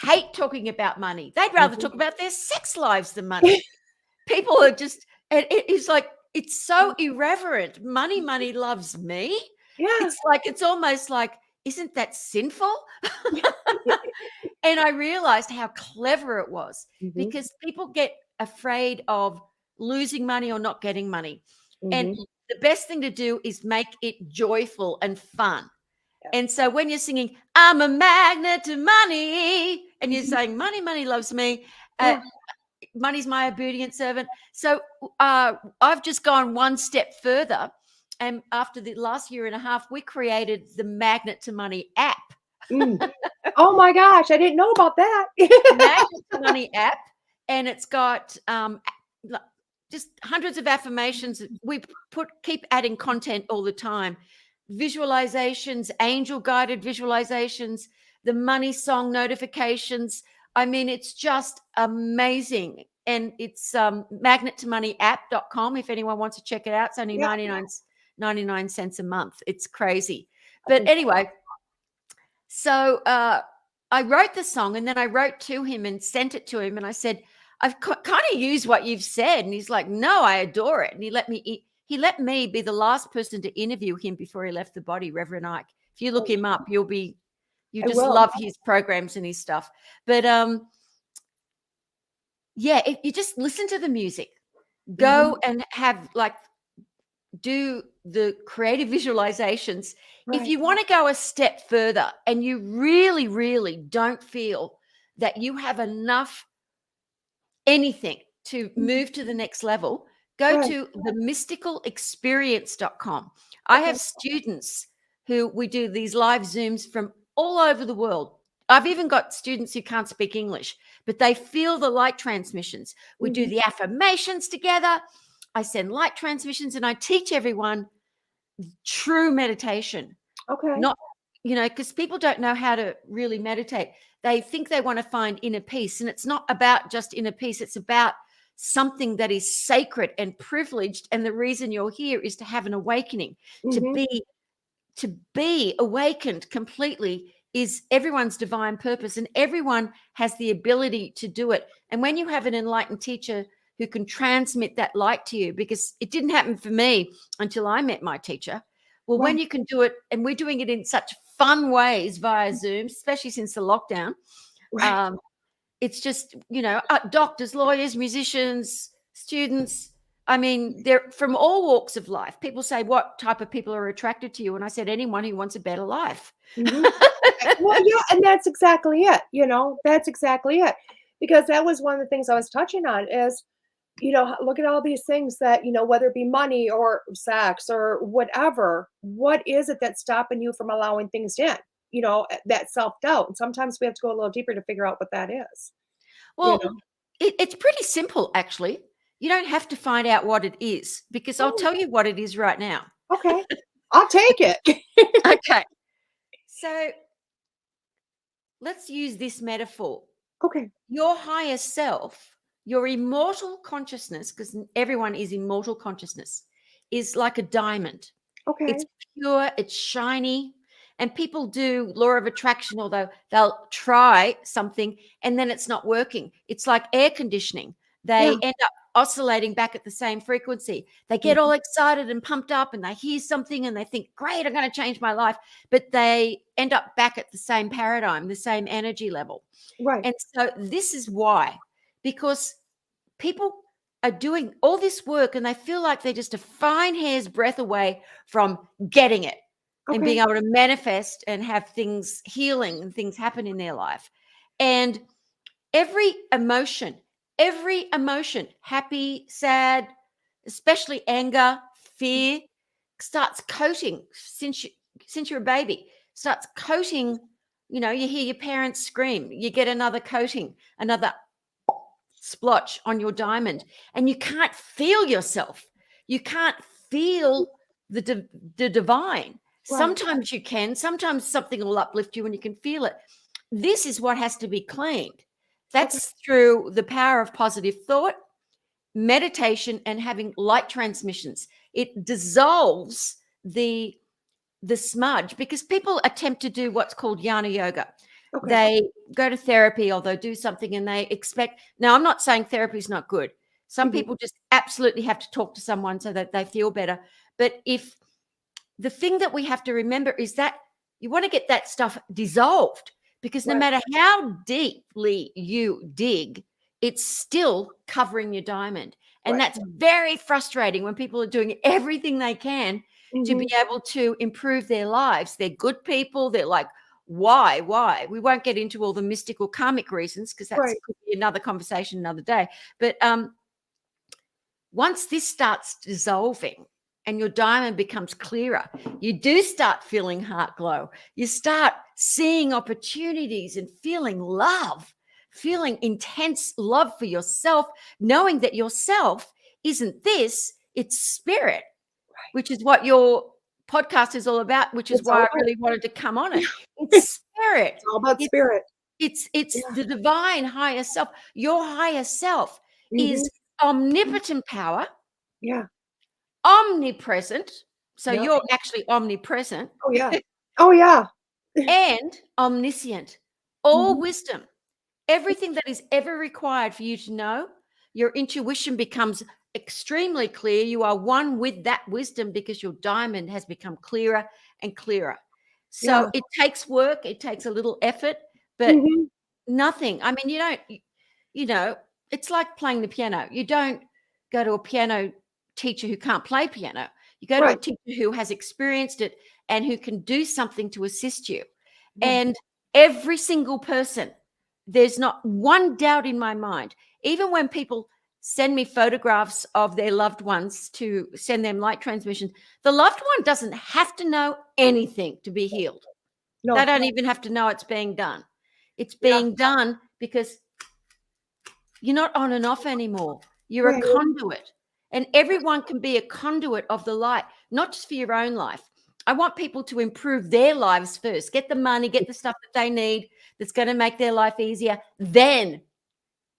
hate talking about money. They'd rather talk about their sex lives than money. People are just, and it's like, it's so irreverent. Money loves me. Yeah. It's like, it's almost like, isn't that sinful? And I realized how clever it was because people get afraid of losing money or not getting money. And the best thing to do is make it joyful and fun. And so when you're singing, I'm a magnet to money, and you're saying, money loves me, money's my obedient servant. So I've just gone one step further. And after the last year and a half, we created the Magnet to Money app. Oh my gosh, I didn't know about that. Magnet to Money app. And it's got just hundreds of affirmations. We keep adding content all the time. Visualizations, angel guided visualizations, the money song notifications. I mean, it's just amazing. And it's magnettomoneyapp.com if anyone wants to check it out. It's only 99 cents a month. It's crazy. But anyway, so I wrote the song and then I wrote to him and sent it to him. And I said, I've kind of used what you've said. And he's like, no, I adore it. And he let me be the last person to interview him before he left the body, Reverend Ike. If you look him up, you just love his programs and his stuff. But if you just listen to the music, go and have do the creative visualizations. If you want to go a step further and you really, really don't feel that you have enough anything to move to the next level, go to themysticalexperience.com. I have students who we do these live Zooms from all over the world. I've even got students who can't speak English, but they feel the light transmissions. We do the affirmations together. I send light transmissions and I teach everyone true meditation. Okay. Not, because people don't know how to really meditate. They think they want to find inner peace, and it's not about just inner peace. It's about something that is sacred and privileged. And the reason you're here is to have an awakening, to be awakened completely is everyone's divine purpose, and everyone has the ability to do it. And when you have an enlightened teacher who can transmit that light to you, because it didn't happen for me until I met my teacher. Well, when you can do it, and we're doing it in such fun ways via Zoom, especially since the lockdown, it's just, doctors, lawyers, musicians, students. I mean, they're from all walks of life. People say, what type of people are attracted to you? And I said, anyone who wants a better life. Well, yeah, and that's exactly it. That's exactly it. Because that was one of the things I was touching on is, look at all these things that, whether it be money or sex or whatever, what is it that's stopping you from allowing things in? That self-doubt. And sometimes we have to go a little deeper to figure out what that is. Well, it's pretty simple, actually. You don't have to find out what it is, because I'll tell you what it is right now. Okay. I'll take it. Okay. So let's use this metaphor. Okay. Your higher self, your immortal consciousness, because everyone is immortal consciousness, is like a diamond. Okay. It's pure, it's shiny. And people do law of attraction, although they'll try something and then it's not working. It's like air conditioning. They end up oscillating back at the same frequency. They get all excited and pumped up and they hear something and they think, great, I'm going to change my life. But they end up back at the same paradigm, the same energy level. Right. And so this is why, because people are doing all this work and they feel like they're just a fine hair's breadth away from getting it and being able to manifest and have things healing and things happen in their life. And every emotion, happy, sad, especially anger, fear, starts coating since you're a baby, starts coating you hear your parents scream, you get another coating, another splotch on your diamond, and you can't feel yourself. You can't feel the divine. Right. Sometimes you can. Sometimes something will uplift you and you can feel it. This is what has to be cleaned. That's through the power of positive thought, meditation, and having light transmissions. It dissolves the smudge, because people attempt to do what's called jnana yoga. Okay. They go to therapy or they'll do something and they expect. Now, I'm not saying therapy is not good. Some people just absolutely have to talk to someone so that they feel better. But if the thing that we have to remember is that you want to get that stuff dissolved, because no matter how deeply you dig, it's still covering your diamond. And that's very frustrating when people are doing everything they can to be able to improve their lives. They're good people. They're like, why? We won't get into all the mystical karmic reasons, because that could be another conversation another day. But once this starts dissolving and your diamond becomes clearer, you do start feeling heart glow. You start seeing opportunities and feeling love, feeling intense love for yourself, knowing that yourself isn't this, it's spirit, which is what your podcast is all about, which is why I really wanted to come on it. It's spirit. It's all about spirit. It's the divine higher self. Your higher self is omnipotent power. Yeah. Omnipresent. So you're actually omnipresent. Oh, yeah. Oh, yeah. And omniscient. All wisdom. Everything that is ever required for you to know, your intuition becomes extremely clear. You are one with that wisdom because your diamond has become clearer and clearer. So it takes work. It takes a little effort, but nothing. I mean, you don't, it's like playing the piano. You don't go to a piano teacher who can't play piano. You go to a teacher who has experienced it and who can do something to assist you. And every single person, there's not one doubt in my mind, even when people send me photographs of their loved ones to send them light transmission, the loved one doesn't have to know anything to be healed. No. They don't even have to know it's being done. It's being done because you're not on and off anymore. You're a conduit. And everyone can be a conduit of the light, not just for your own life. I want people to improve their lives first, get the money, get the stuff that they need that's going to make their life easier, then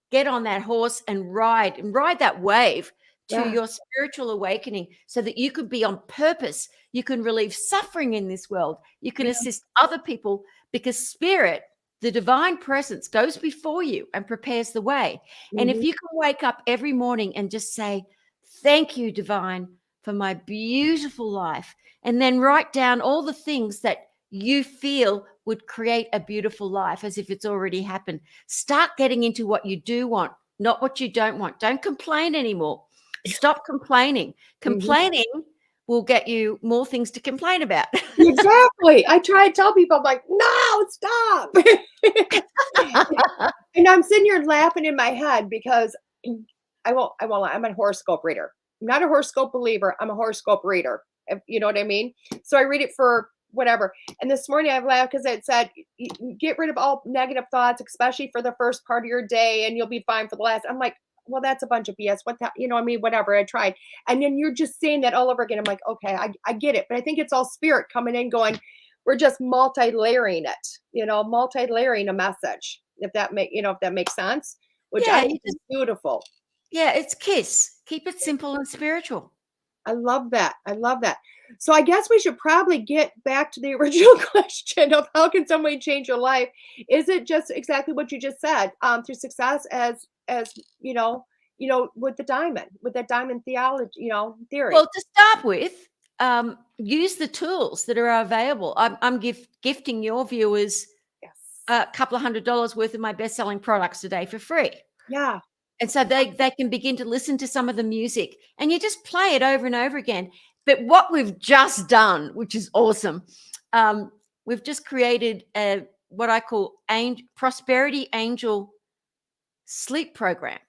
get on that horse and ride that wave to your spiritual awakening, so that you could be on purpose. You can relieve suffering in this world. You can assist other people, because spirit, the divine presence, goes before you and prepares the way. And if you can wake up every morning and just say, thank you, divine, for my beautiful life, and then write down all the things that you feel would create a beautiful life as if it's already happened. Start getting into what you do want, not what you don't want. Don't complain anymore. Stop complaining. Complaining will get you more things to complain about. Exactly. I try to tell people, I'm like, no, stop. And I'm sitting here laughing in my head because I won't lie, I'm a horoscope reader. I'm not a horoscope believer. I'm a horoscope reader. You know what I mean? So I read it for whatever. And this morning I laughed because it said, get rid of all negative thoughts, especially for the first part of your day, and you'll be fine for the last. I'm like, well, that's a bunch of BS. What that, you know what I mean? Whatever. I tried. And then you're just saying that all over again. I'm like, okay, I get it. But I think it's all spirit coming in going, we're just multi-layering it, multi-layering a message. If that makes sense, which I think is beautiful. Yeah, it's KISS. Keep it simple and spiritual. I love that. So I guess we should probably get back to the original question of how can somebody change your life? Is it just exactly what you just said, through success as with that diamond theology, theory? Well, to start with, use the tools that are available. I'm gifting your viewers a couple of $100 worth of my best-selling products today for free. Yeah. And so they can begin to listen to some of the music, and you just play it over and over again. But what we've just done, which is awesome, we've just created what I call Prosperity Angel sleep program.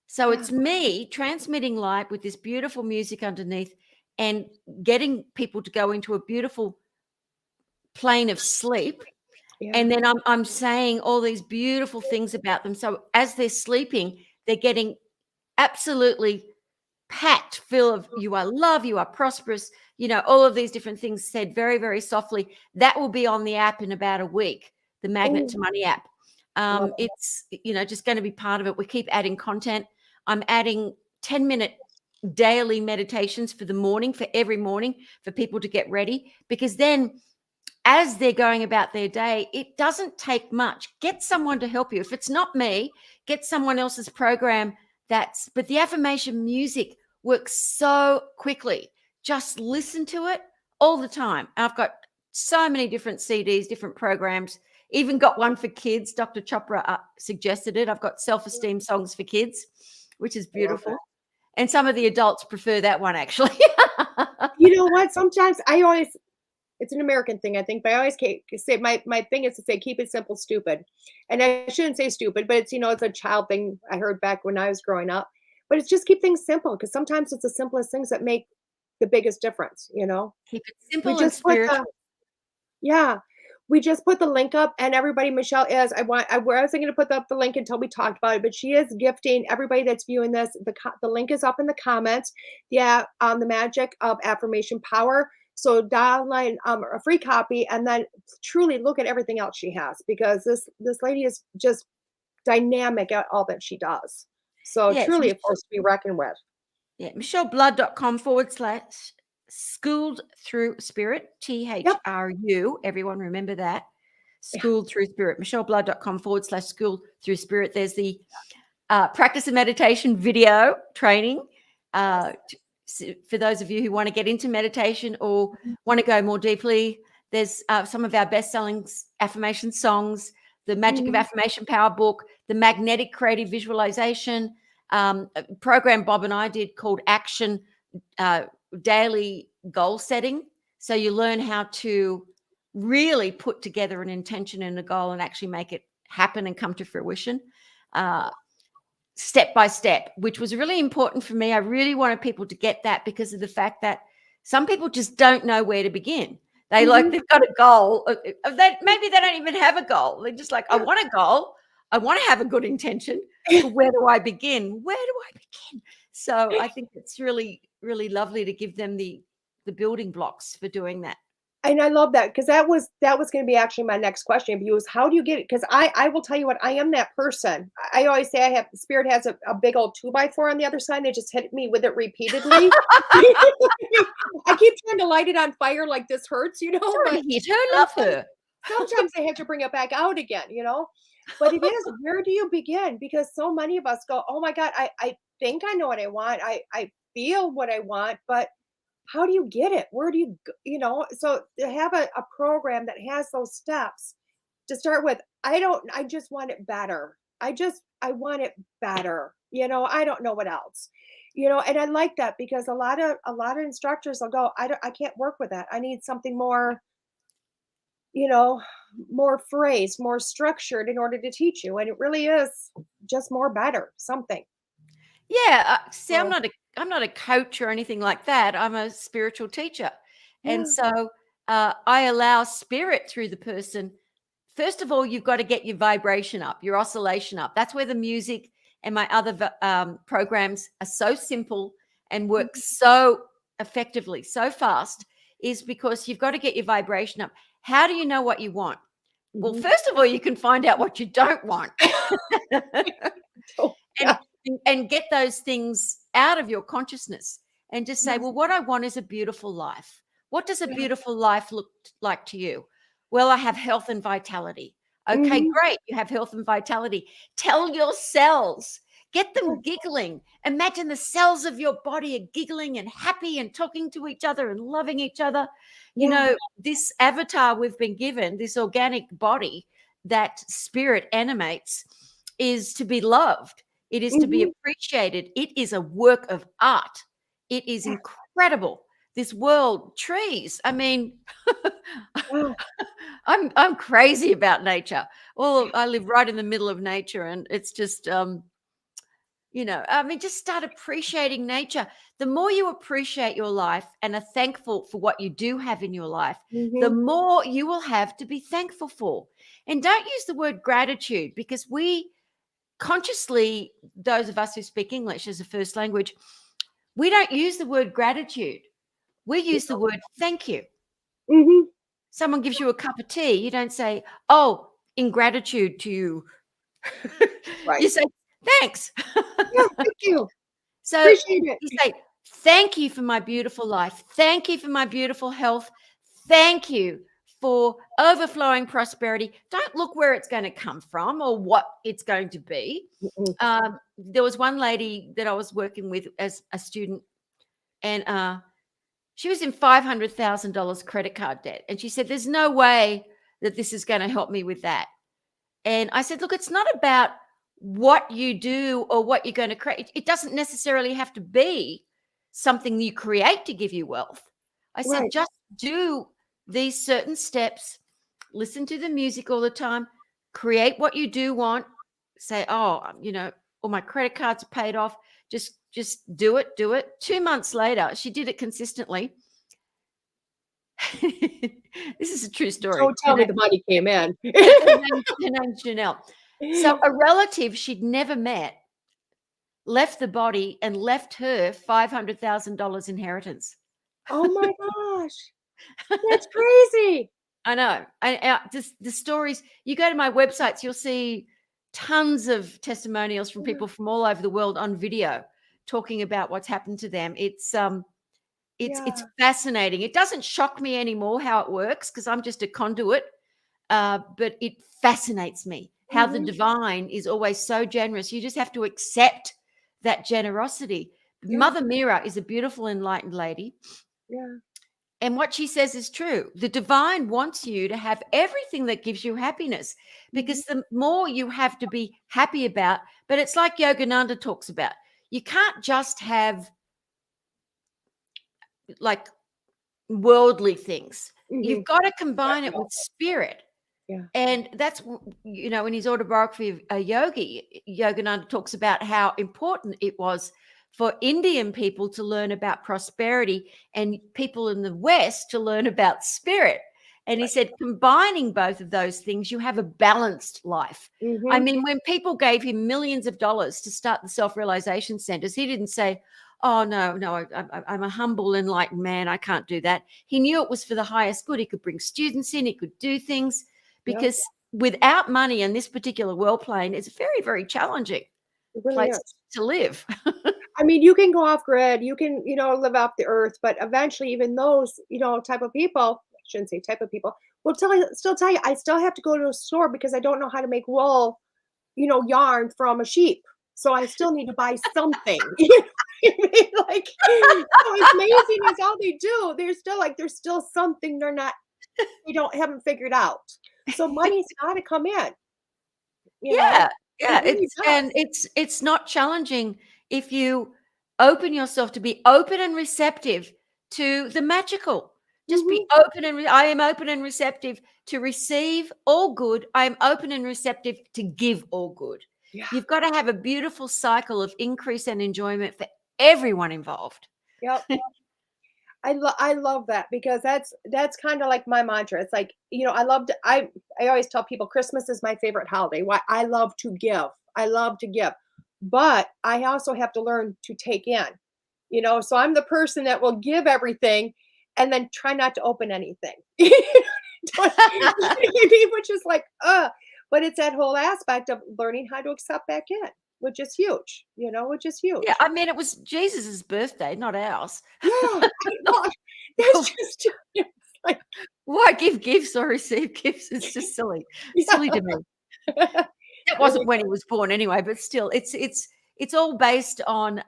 So it's me transmitting light with this beautiful music underneath and getting people to go into a beautiful plane of sleep. Yeah. And then I'm saying all these beautiful things about them. So as they're sleeping, they're getting absolutely packed full of you are love, you are prosperous, all of these different things said very, very softly. That will be on the app in about a week, the Magnet to Money app. Love it. It's, just going to be part of it. We keep adding content. I'm adding 10-minute daily meditations for the morning, for every morning, for people to get ready, because then as they're going about their day, it doesn't take much. Get someone to help you. If it's not me, get someone else's program. But the affirmation music works so quickly. Just listen to it all the time. I've got so many different CDs, different programs, even got one for kids. Dr. Chopra suggested it. I've got self-esteem songs for kids, which is beautiful. And some of the adults prefer that one, actually. You know what? Sometimes it's an American thing, I think, but I always say my thing is to say, keep it simple, stupid. And I shouldn't say stupid, but it's, it's a child thing I heard back when I was growing up. But it's just keep things simple, because sometimes it's the simplest things that make the biggest difference, Keep it simple and spiritual. We just put the link up, and everybody, Michele is, I wasn't going to put up the link until we talked about it, but she is gifting everybody that's viewing this. The link is up in the comments. Yeah. The magic of affirmation power. So download a free copy, and then truly look at everything else she has, because this lady is just dynamic at all that she does. So truly a force to be reckoned with. Yeah, MicheleBlood.com/Schooled Thru Spirit, THRU. Everyone remember that. Schooled Thru Spirit. MicheleBlood.com/Schooled Thru Spirit. There's the practice of meditation video training. For those of you who want to get into meditation or want to go more deeply, there's some of our best-selling affirmation songs, the Magic of Affirmation Power book, the Magnetic Creative Visualization program Bob and I did called Action Daily Goal Setting. So you learn how to really put together an intention and a goal and actually make it happen and come to fruition. Step by step, which was really important for me. I really wanted people to get that because of the fact that some people just don't know where to begin. They've got a goal. Maybe they don't even have a goal. They're just like, I want a goal. I want to have a good intention. But where do I begin? So I think it's really, really lovely to give them the building blocks for doing that. And I love that, because that was going to be actually my next question of you, is how do you get it? Because I will tell you what, I am that person. I always say Spirit has a big old 2x4 on the other side. They just hit me with it repeatedly. I keep trying to light it on fire like this hurts, But hit her, love her. Sometimes I have to bring it back out again, But it is, where do you begin? Because so many of us go, oh my God, I think I know what I want. I feel what I want, but how do you get it? Where do you, so to have a program that has those steps to start with, I just want it better. I want it better. I don't know what else, and I like that, because a lot of instructors will go, I can't work with that. I need something more, more phrased, more structured in order to teach you. And it really is just more better, something. Yeah. See, I'm not a coach or anything like that. I'm a spiritual teacher. Yeah. And so I allow spirit through the person. First of all, you've got to get your vibration up, your oscillation up. That's where the music and my other programs are so simple and work so effectively, so fast, is because you've got to get your vibration up. How do you know what you want? Well, first of all, you can find out what you don't want. And get those things out of your consciousness and just say, well, what I want is a beautiful life. What does a beautiful life look like to you? Well, I have health and vitality. Okay, great. You have health and vitality. Tell your cells, get them giggling. Imagine the cells of your body are giggling and happy and talking to each other and loving each other. This avatar we've been given, this organic body that spirit animates, is to be loved. It is to be appreciated. It is a work of art. It is incredible. This world, trees. I mean, I'm crazy about nature. Well, I live right in the middle of nature, and it's just I mean, just start appreciating nature. The more you appreciate your life and are thankful for what you do have in your life, the more you will have to be thankful for. And don't use the word gratitude, because we consciously, those of us who speak English as a first language, we don't use the word gratitude. We use the word thank you. Someone gives you a cup of tea, you don't say, oh, in gratitude to you. Right. You say, thanks. Yeah, thank you. So Appreciate it. you say, thank you for my beautiful life. Thank you for my beautiful health. Thank you for overflowing prosperity. Don't look where it's going to come from or what it's going to be. There was one lady that I was working with as a student, and she was in $500,000 credit card debt. And she said, there's no way that this is going to help me with that. And I said, look, it's not about what you do or what you're going to create. It doesn't necessarily have to be something you create to give you wealth. I said, Right. just do these certain steps, listen to the music all the time, create what you do want, say, oh, all my credit cards are paid off. Just do it. 2 months later, she did it consistently. This is a true story. Don't tell me the money came in. Her name's Janelle. So a relative she'd never met left the body and left her $500,000 inheritance. Oh my gosh, that's crazy. I know. Just the stories. You go to my websites, you'll see tons of testimonials from people from all over the world on video talking about what's happened to them. It's fascinating. It doesn't shock me anymore how it works, because I'm just a conduit. But it fascinates me how the divine is always so generous. You just have to accept that generosity. Mother Mira is a beautiful, enlightened lady. Yeah. And what she says is true. The divine wants you to have everything that gives you happiness, because the more you have to be happy about, but it's like Yogananda talks about. You can't just have like worldly things. You've got to combine it with spirit. Yeah. And that's, in his autobiography of a yogi, Yogananda talks about how important it was for Indian people to learn about prosperity and people in the West to learn about spirit. And he said, combining both of those things, you have a balanced life. I mean, when people gave him millions of dollars to start the self-realization centers, he didn't say, oh, no, I'm a humble, enlightened man. I can't do that. He knew it was for the highest good. He could bring students in. He could do things, because without money in this particular world plane, it's very, very challenging place to live. I mean, you can go off grid, you can, live off the earth, but eventually even those, type of people, I shouldn't say type of people, will still tell you, I still have to go to a store because I don't know how to make wool, yarn from a sheep. So I still need to buy something. I mean, like, as amazing as all they do, there's still something they haven't figured out. So money's got to come in. Yeah. It really It's not challenging if you open yourself to be open and receptive to the magical. Just be open I am open and receptive to receive all good. I am open and receptive to give all good. Yeah. You've got to have a beautiful cycle of increase and enjoyment for everyone involved. Yep. I love that, because that's kind of like my mantra. It's like, I always tell people Christmas is my favorite holiday. Why? I love to give. But I also have to learn to take in, so I'm the person that will give everything and then try not to open anything. Which is like, but it's that whole aspect of learning how to accept back in, which is huge, Yeah, I mean, it was Jesus's birthday, not ours. Yeah, that's just like, why give gifts or receive gifts? It's just silly, silly to me. It wasn't when he was born anyway, but still, it's all based on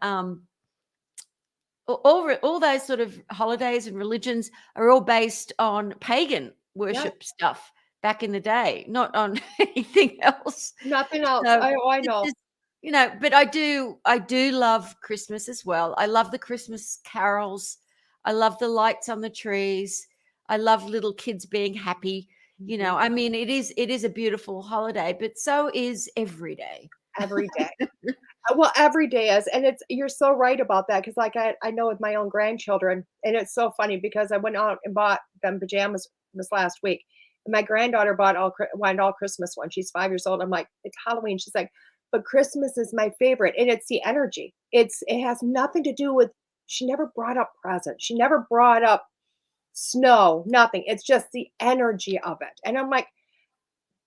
all those sort of holidays and religions are all based on pagan worship stuff back in the day, not on anything else. Nothing else. So I know. But I do love Christmas as well. I love the Christmas carols. I love the lights on the trees. I love little kids being happy. I mean, it is a beautiful holiday, but so is every day. Every day. Well, every day is, and you're so right about that because, like, I know with my own grandchildren, and it's so funny because I went out and bought them pajamas this last week, and my granddaughter wanted all Christmas ones. She's 5 years old. I'm like, it's Halloween. She's like, but Christmas is my favorite, and it's the energy. It has nothing to do with. She never brought up presents. She never brought up snow. Nothing. It's just the energy of it, and I'm like,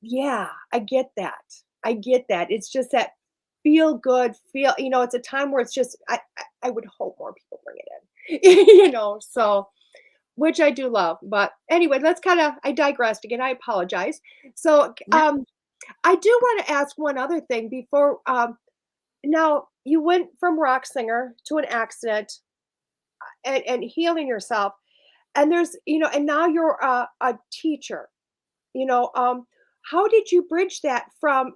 yeah, I get that. I get that. It's just that feel good, it's a time where it's just I would hope more people bring it in. So which I do love. But anyway, I digressed again. I apologize. So Yeah. I do want to ask one other thing before now you went from rock singer to an accident and healing yourself. And and now you're a teacher. You know, how did you bridge that from,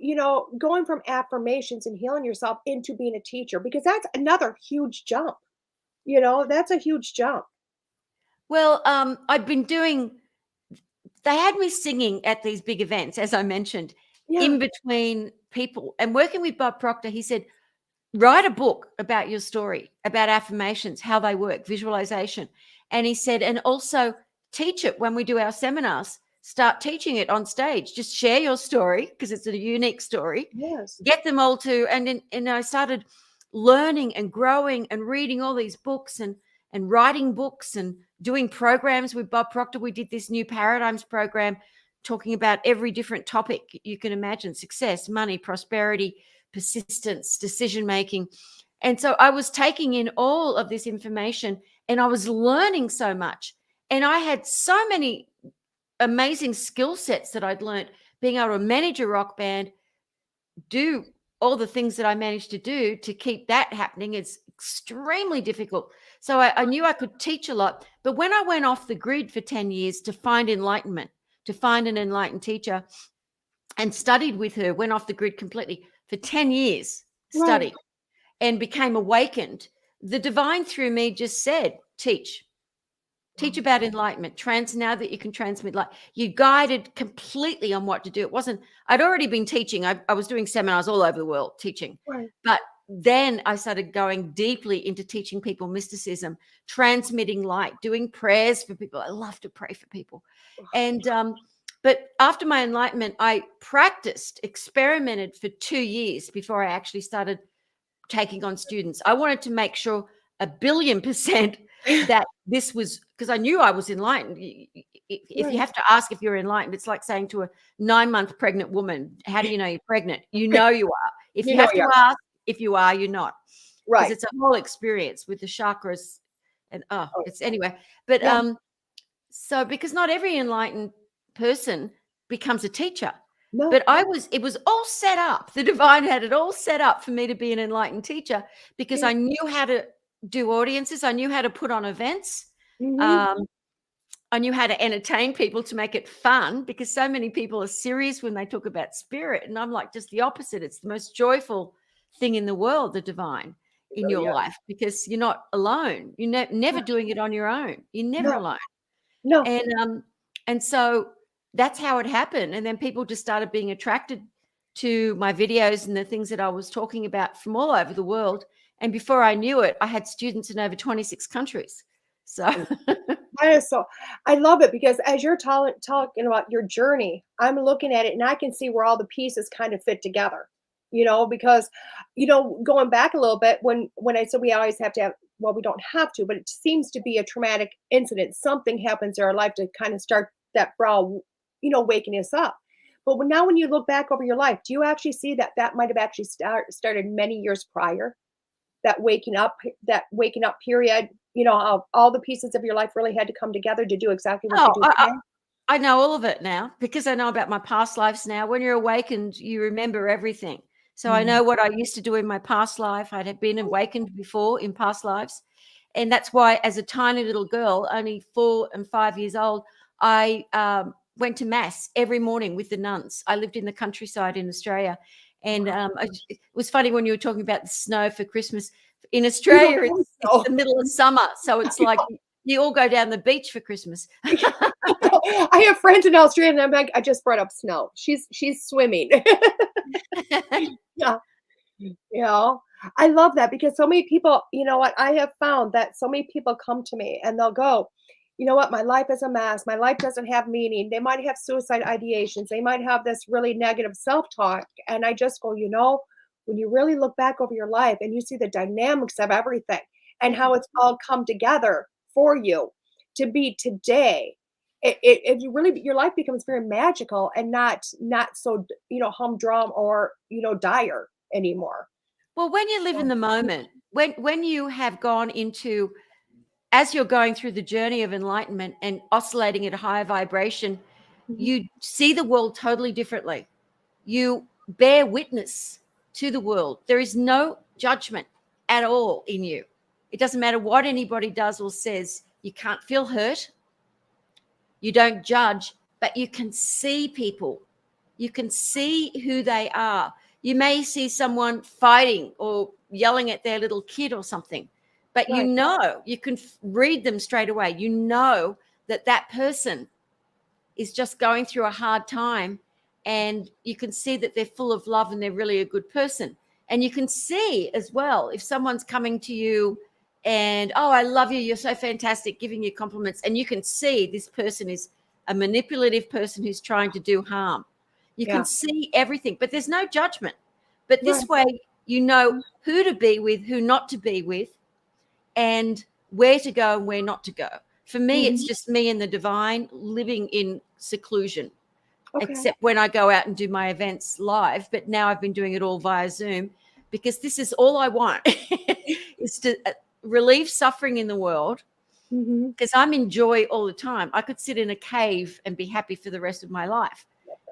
going from affirmations and healing yourself into being a teacher? Because that's another huge jump. That's a huge jump. Well, I'd been doing. They had me singing at these big events, as I mentioned, Yeah. in between people, and working with Bob Proctor. He said, write a book about your story, about affirmations, how they work, visualization. And he said, and also teach it when we do our seminars. Start teaching it on stage. Just share your story because it's a unique story. Yes. Get them all to, and I started learning and growing and reading all these books and writing books and doing programs with Bob Proctor. We did this new paradigms program talking about every different topic you can imagine: success, money, prosperity, persistence, decision making. And so I was taking in all of this information and I was learning so much. And I had so many amazing skill sets that I'd learned, being able to manage a rock band, do all the things that I managed to do to keep that happening. It's extremely difficult. So I knew I could teach a lot. But when I went off the grid for 10 years to find enlightenment, to find an enlightened teacher, and studied with her, went off the grid completely for 10 years, Right. studied and became awakened, the divine through me just said, teach about enlightenment, now that you can transmit light. You guided completely on what to do. It wasn't, I'd already been teaching. I was doing seminars all over the world teaching, Right. but then I started going deeply into teaching people mysticism, transmitting light, doing prayers for people. I love to pray for people. And, but after my enlightenment, I practiced, experimented for 2 years before I actually started taking on students. I wanted to make sure 1,000,000,000% that this was, because I knew I was enlightened. If Right. you have to ask if you're enlightened, it's like saying to a 9-month pregnant woman, how do you know you're pregnant? You know you are. If you have to ask if you are, you're not. Because Right. it's a whole experience with the chakras and Oh, it's anyway. But yeah. so because not every enlightened person becomes a teacher. No. But it was all set up. The divine had it all set up for me to be an enlightened teacher because Yeah. I knew how to do audiences. I knew how to put on events. Mhm. I knew how to entertain people to make it fun because so many people are serious when they talk about spirit. And I'm like, just the opposite. It's the most joyful thing in the world, the divine in Oh, your yeah. life, because you're not alone. You're never doing it on your own. You're never No. alone. No. And so that's how it happened. And then people just started being attracted to my videos and the things that I was talking about from all over the world. And before I knew it, I had students in over 26 countries. So That is so I love it because as you're talking about your journey, I'm looking at it and I can see where all the pieces kind of fit together. Because going back a little bit when I said we always have to have, well, we don't have to, but it seems to be a traumatic incident. Something happens in our life to kind of start that brow, waking us up. But when you look back over your life, do you actually see that might have actually started many years prior? That waking up period, of all the pieces of your life really had to come together to do exactly what you oh, do today? I know all of it now because I know about my past lives now. When you're awakened, you remember everything. So I Mm. know what I used to do in my past life. I'd have been awakened before in past lives. And that's why, as a tiny little girl, only 4 and 5 years old, I went to mass every morning with the nuns. I lived in the countryside in Australia. And it was funny when you were talking about the snow for Christmas. In We don't Australia, have it's snow. the middle of summer. So it's like you all go down the beach for Christmas. I have friends in Australia, and I'm like, I just brought up snow. She's swimming. Yeah. I love that because so many people, you know what, I have found that so many people come to me and they'll go, you know what, my life is a mess. My life doesn't have meaning. They might have suicide ideations. They might have this really negative self-talk. And I just go, you know, when you really look back over your life and you see the dynamics of everything and how it's all come together for you to be today, if you really, your life becomes very magical and not so, you know, humdrum or, you know, dire anymore. Well, when you live in the moment, when you have gone into, as you're going through the journey of enlightenment and oscillating at a higher vibration, Mhm. you see the world totally differently. You bear witness to the world. There is no judgment at all in you. It doesn't matter what anybody does or says. You can't feel hurt. You don't judge, but you can see people. You can see who they are. You may see someone fighting or yelling at their little kid or something, but you Right. know, you can read them straight away. You know that that person is just going through a hard time, and you can see that they're full of love and they're really a good person. And you can see as well if someone's coming to you and, oh, I love you, you're so fantastic, giving you compliments, and you can see this person is a manipulative person who's trying to do harm. You can Yeah. see everything, but there's no judgment. But this Right. way you know who to be with, who not to be with, and where to go and where not to go. For me, it's Mhm. just me and the divine living in seclusion, Okay. except when I go out and do my events live. But now I've been doing it all via Zoom because this is all I want is to relieve suffering in the world, Mhm. because I'm in joy all the time. I could sit in a cave and be happy for the rest of my life.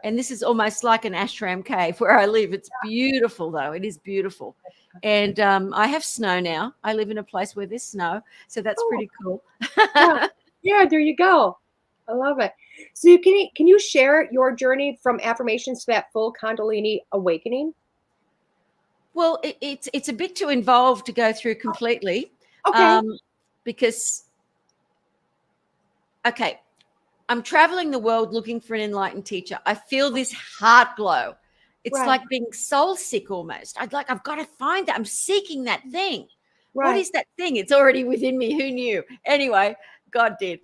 And this is almost like an ashram cave where I live. It's beautiful, though. It is beautiful. And I have snow now. I live in a place where there's snow. So that's Oh, pretty cool. yeah. Yeah, there you go. I love it. So can you share your journey from affirmations to that full Kundalini awakening? Well, it's a bit too involved to go through completely, Okay. um, because, okay, I'm traveling the world looking for an enlightened teacher. I feel this heart glow. It's Right. like being soul sick almost. I've got to find that. I'm seeking that thing. What Right. is that thing? It's already within me. Who knew? Anyway, God did.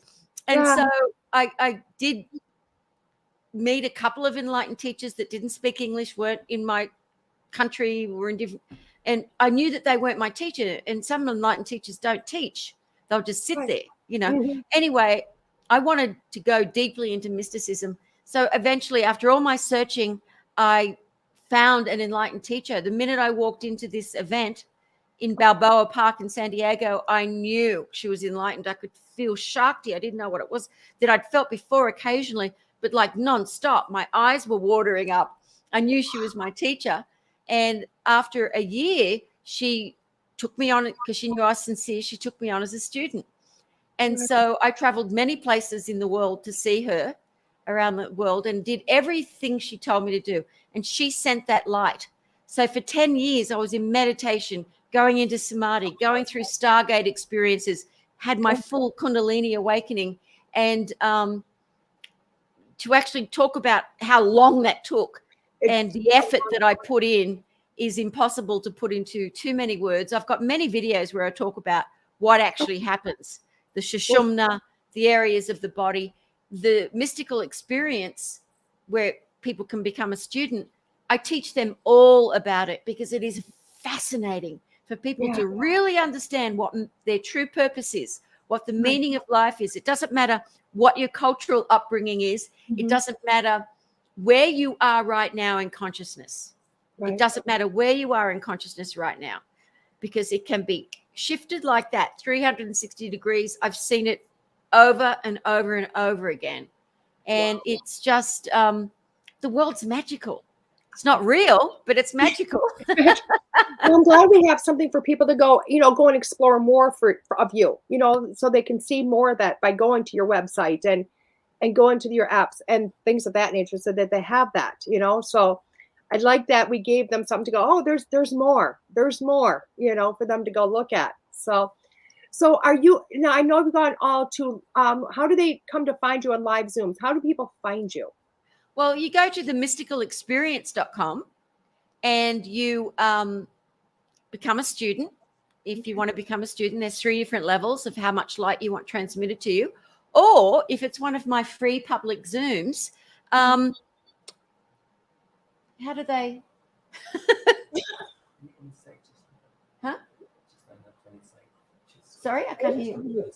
And Yeah. so I did meet a couple of enlightened teachers that didn't speak English, weren't in my country, were in different, and I knew that they weren't my teacher. And some enlightened teachers don't teach. They'll just sit Right. there, you know. Mhm. Anyway, I wanted to go deeply into mysticism. So eventually, after all my searching, I found an enlightened teacher. The minute I walked into this event in Balboa Park in San Diego, I knew she was enlightened. I could feel Shakti. I didn't know what it was that I'd felt before occasionally, but like nonstop. My eyes were watering up. I knew she was my teacher. And after a year, she took me on, because she knew I was sincere. She took me on as a student. And Right. so I traveled many places in the world to see her around the world and did everything she told me to do. And she sent that light. So for 10 years, I was in meditation, going into samadhi, going through Stargate experiences, had my full Kundalini awakening. And to actually talk about how long that took It's and the effort that I put in is impossible to put into too many words. I've got many videos where I talk about what actually happens, the shushumna, the areas of the body, the mystical experience where people can become a student. I teach them all about it because it is fascinating for people yeah. to really understand what their true purpose is, what the Right. meaning of life is. It doesn't matter what your cultural upbringing is. It Mhm. doesn't matter where you are right now in consciousness. It Right. doesn't matter where you are in consciousness right now, because it can be shifted like that 360 degrees. I've seen it over and over and over again. And it's just, the world's magical. It's not real, but it's magical. Well, I'm glad we have something for people to go, you know, go and explore more of you, you know, so they can see more of that by going to your website and going to your apps and things of that nature so that they have that, you know. So I like that we gave them something to go, oh, there's more, you know, for them to go look at. So are you now I know we've gone all to how do they come to find you on live Zooms? How do people find you? Well, you go to themysticalexperience.com and you become a student. If you want to become a student, there's 3 different levels of how much light you want transmitted to you. Or if it's one of my free public Zooms, how do they? Huh? Sorry, I can't hear you.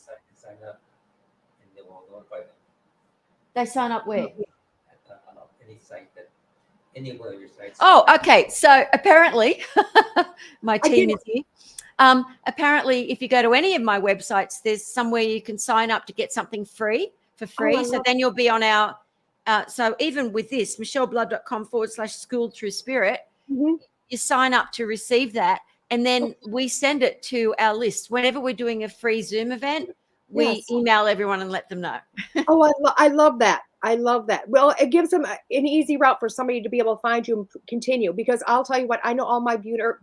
They sign up where? Oh, okay. So apparently, my team is here. Apparently, if you go to any of my websites, there's somewhere you can sign up to get something free for free. So then you'll be on our. So even with this, micheleblood.com/Schooled Thru Spirit, you sign up to receive that, and then we send it to our list. Whenever we're doing a free Zoom event, we email everyone and let them know. Oh, I love that. I love that. Well, it gives them an easy route for somebody to be able to find you and continue. Because I'll tell you what, I know all my viewers,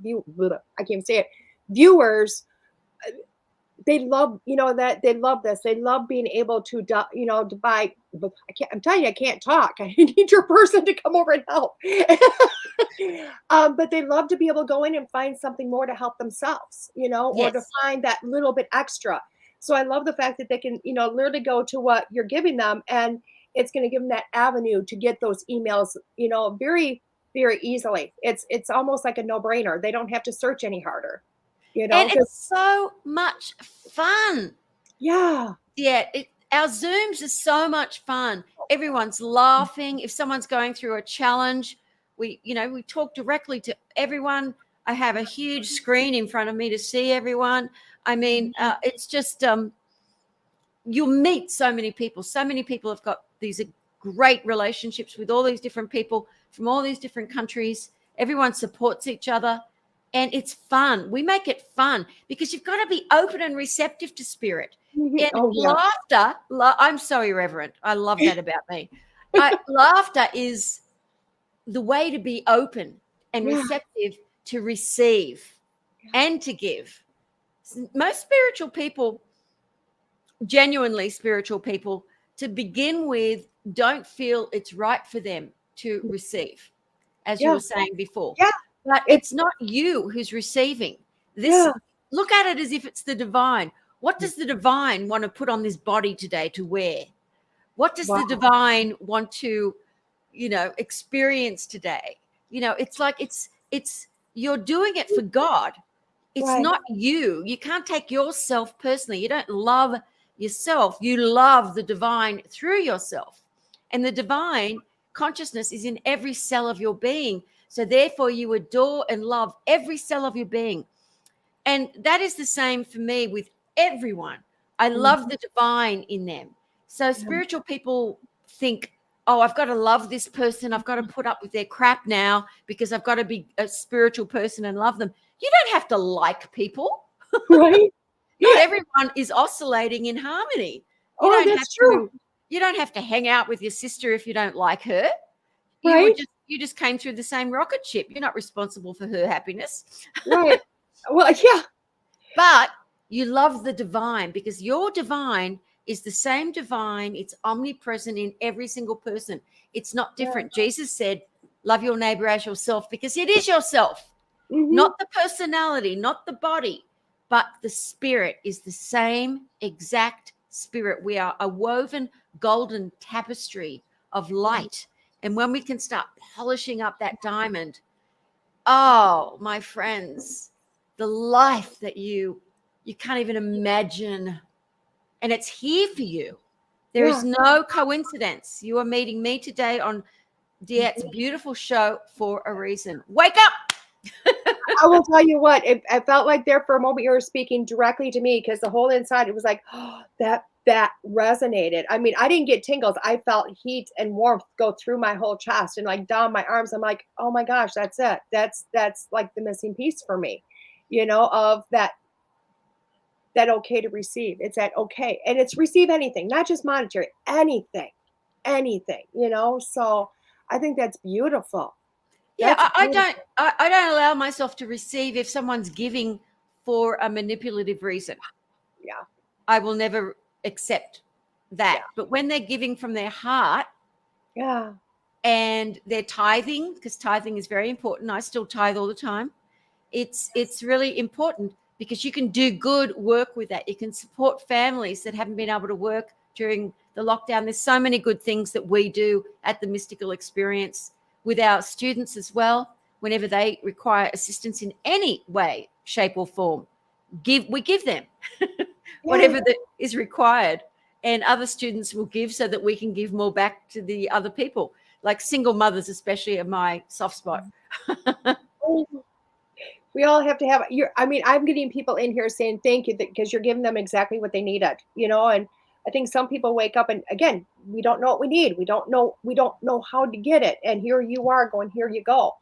they love, that they love this. They love being able to, to buy. I'm telling you, I can't talk. I need your person to come over and help. But they love to be able to go in and find something more to help themselves, or to find that little bit extra. So I love the fact that they can, literally go to what you're giving them, and it's going to give them that avenue to get those emails, very, very easily. It's almost like a no-brainer. They don't have to search any harder, And it's so much fun. Yeah. Yeah. Our Zooms are so much fun. Everyone's laughing. If someone's going through a challenge, we talk directly to everyone. I have a huge screen in front of me to see everyone. I mean, it's just you'll meet so many people. So many people have got these great relationships with all these different people from all these different countries. Everyone supports each other, and it's fun. We make it fun because you've got to be open and receptive to spirit. And laughter, I'm so irreverent. I love that about me. Laughter is the way to be open and receptive to receive and to give. Most spiritual people, genuinely spiritual people, to begin with, don't feel it's right for them to receive, as you were saying before. Yeah. But it's not you who's receiving this. Look at it as if it's the divine. What does the divine want to put on this body today to wear? What does the divine want to, experience today? It's like it's you're doing it for God. It's not you. You can't take yourself personally. You don't love yourself. You love the divine through yourself. And the divine consciousness is in every cell of your being. So therefore you adore and love every cell of your being. And that is the same for me with everyone. I love the divine in them. So spiritual people think, oh, I've got to love this person. I've got to put up with their crap now because I've got to be a spiritual person and love them. You don't have to like people. Right. Not everyone is oscillating in harmony. That's true. You don't have to hang out with your sister if you don't like her. Right. You just came through the same rocket ship. You're not responsible for her happiness. Right. Well, yeah. But you love the divine because your divine is the same divine. It's omnipresent in every single person. It's not different. Jesus said, love your neighbor as yourself, because it is yourself, not the personality, not the body, but the spirit is the same exact spirit. We are a woven golden tapestry of light. And when we can start polishing up that diamond, oh, my friends, the life that you can't even imagine. And it's here for you. There is no coincidence. You are meeting me today on DeEtte's beautiful show for a reason. Wake up. I will tell you what, I felt like there for a moment you were speaking directly to me, because the whole inside, it was like, oh, that resonated. I mean, I didn't get tingles. I felt heat and warmth go through my whole chest and like down my arms. I'm like, oh my gosh, that's it. That's like the missing piece for me, of that okay to receive. It's that okay. And it's receive anything, not just monetary, anything, so I think that's beautiful. I don't allow myself to receive if someone's giving for a manipulative reason. Yeah. I will never accept that. Yeah. But when they're giving from their heart, and they're tithing, because tithing is very important. I still tithe all the time. it's really important because you can do good work with that. You can support families that haven't been able to work during the lockdown. There's so many good things that we do at the Mystical Experience with our students as well. Whenever they require assistance in any way, shape or form, we give them whatever that is required, and other students will give so that we can give more back to the other people. Like single mothers especially are my soft spot. We all have to have I'm getting people in here saying thank you because you're giving them exactly what they needed, and I think some people wake up and again, we don't know what we need. We don't know how to get it. And here you are going, here you go.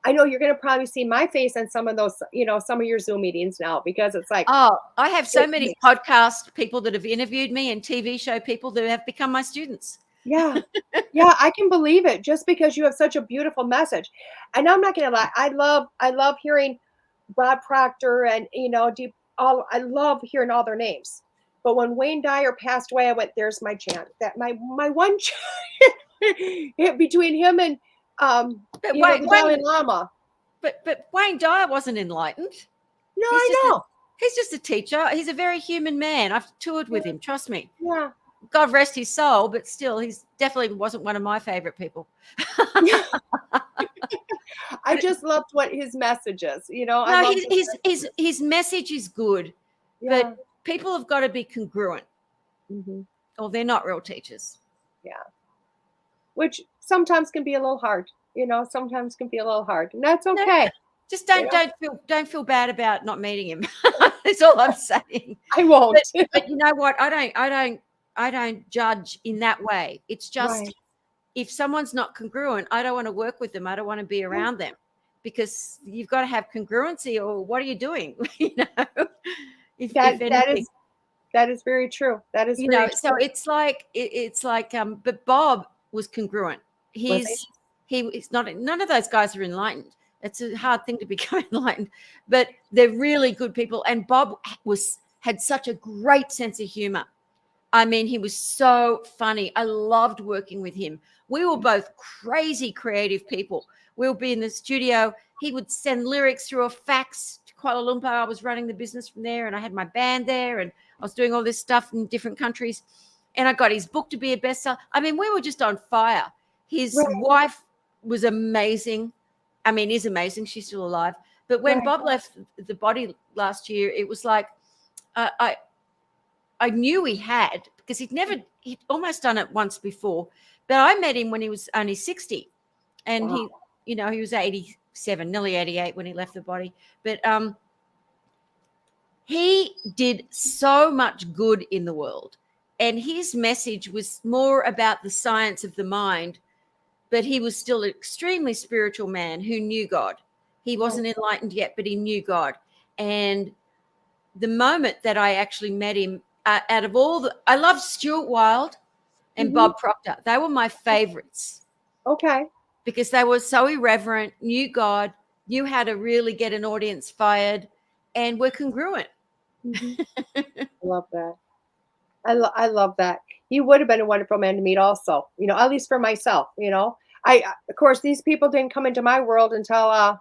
I know you're going to probably see my face on some of those, some of your Zoom meetings now, because it's like, oh, I have so many podcast people that have interviewed me and TV show people that have become my students. Yeah. Yeah. I can believe it just because you have such a beautiful message. And I'm not going to lie. I love hearing Bob Proctor and, I love hearing all their names. But when Wayne Dyer passed away, I went, there's my chance. That my one chance between him and, the Dalai Lama. But Wayne Dyer wasn't enlightened. No, I know. He's just a teacher. He's a very human man. I've toured with him. Trust me. Yeah. God rest his soul, but still, he's definitely wasn't one of my favorite people. I just loved what his message is. No, his message is good, but people have got to be congruent, or they're not real teachers. Yeah. Which sometimes can be a little hard, sometimes can be a little hard, and that's okay. No, just don't feel bad about not meeting him. That's all I'm saying. I won't. But you know what? I don't judge in that way. It's just if someone's not congruent, I don't want to work with them. I don't want to be around them because you've got to have congruency, or what are you doing? That is very true. That is very true. So it's like but Bob was congruent. He's not, none of those guys are enlightened. It's a hard thing to become enlightened, but they're really good people. And Bob had such a great sense of humor. I mean, he was so funny. I loved working with him. We were both crazy creative people. We'll be in the studio. He would send lyrics through a fax to Kuala Lumpur. I was running the business from there, and I had my band there, and I was doing all this stuff in different countries. And I got his book to be a bestseller. I mean, we were just on fire. His wife was amazing. I mean, is amazing. She's still alive. But when Bob left the body last year, it was like I knew he had, because he'd almost done it once before. But I met him when he was only 60. And he was 87, nearly 88 when he left the body. But he did so much good in the world. And his message was more about the science of the mind, but he was still an extremely spiritual man who knew God. He wasn't enlightened yet, but he knew God. And the moment that I actually met him, out of all I loved Stuart Wilde and Bob Proctor. They were my favorites. Okay. Because they were so irreverent, knew God, knew how to really get an audience fired, and were congruent. I love that. I love that. You would have been a wonderful man to meet also, at least for myself, of course, these people didn't come into my world until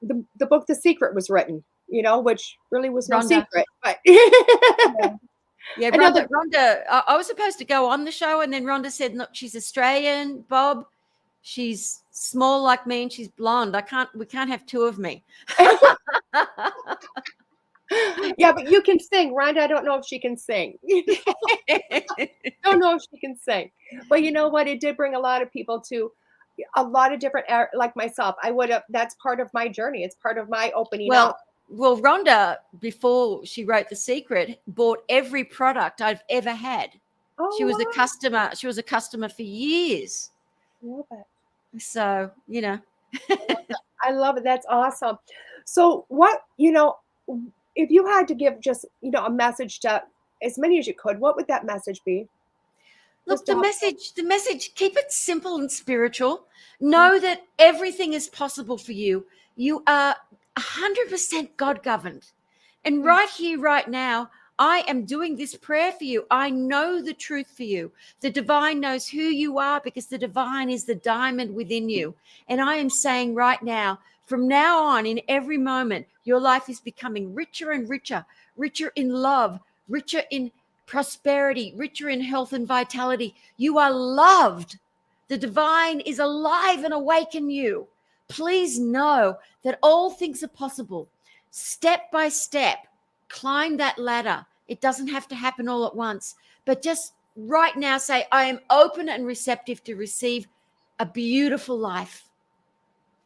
the book, The Secret, was written, which really was no secret. But yeah, Rhonda, I was supposed to go on the show, and then Rhonda said, "Look, she's Australian, Bob. She's small like me, and she's blonde. We can't have two of me." Yeah, but you can sing, Rhonda. I don't know if she can sing. Don't know if she can sing. But you know what? It did bring a lot of people to a lot of different, like myself. That's part of my journey. It's part of my opening up. Well, Rhonda, before she wrote The Secret, bought every product I've ever had. Oh, she was a customer. She was a customer for years. I love it. So, I love it. That's awesome. So what, if you had to give just, a message to as many as you could, what would that message be? Look, the message, keep it simple and spiritual. Know that everything is possible for you. You are 100% God-governed. And right here, right now, I am doing this prayer for you. I know the truth for you. The divine knows who you are because the divine is the diamond within you. And I am saying right now, from now on, in every moment, your life is becoming richer and richer, richer in love, richer in prosperity, richer in health and vitality. You are loved. The divine is alive and awake in you. Please know that all things are possible. Step by step, climb that ladder. It doesn't have to happen all at once, but just right now say, I am open and receptive to receive a beautiful life.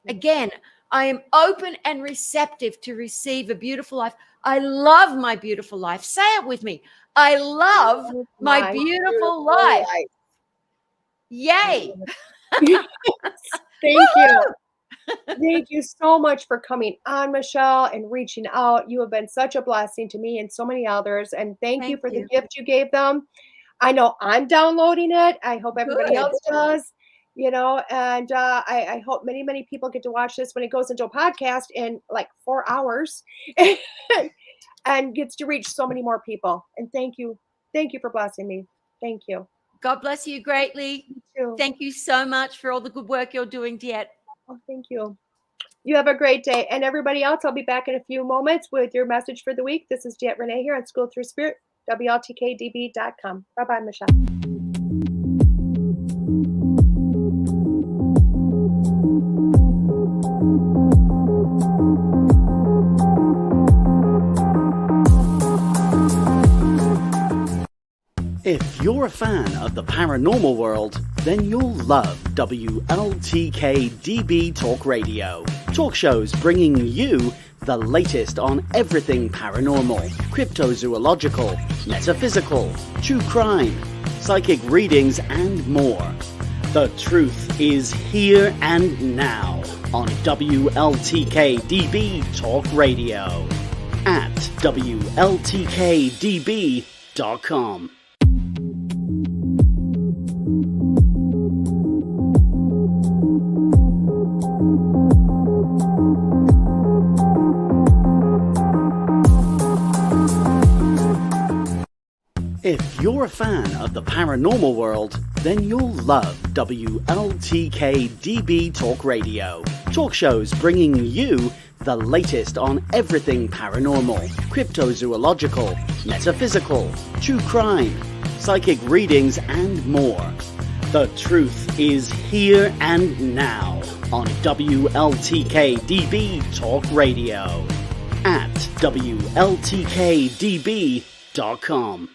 Again, I am open and receptive to receive a beautiful life. I love my beautiful life. Say it with me. I love my beautiful life. Yay. Thank you. Thank you so much for coming on, Michele, and reaching out. You have been such a blessing to me and so many others. And thank you for the gift you gave them. I know I'm downloading it. I hope everybody else does. And I hope many, many people get to watch this when it goes into a podcast in like 4 hours and gets to reach so many more people. And thank you. Thank you for blessing me. Thank you. God bless you greatly. Thank you so much for all the good work you're doing, DeEtte. Oh, thank you. You have a great day. And everybody else, I'll be back in a few moments with your message for the week. This is DeEtte Ranae here on Schooled Thru Spirit, WLTKDB.com. Bye-bye, Michele. If you're a fan of the paranormal world, then you'll love WLTK-DB Talk Radio. Talk shows bringing you the latest on everything paranormal, cryptozoological, metaphysical, true crime, psychic readings, and more. The truth is here and now on WLTK-DB Talk Radio at WLTKDB.com. If you're a fan of the paranormal world, then you'll love WLTK-DB Talk Radio. Talk shows bringing you the latest on everything paranormal, cryptozoological, metaphysical, true crime, psychic readings, and more. The truth is here and now on WLTK-DB Talk Radio at WLTKDB.com.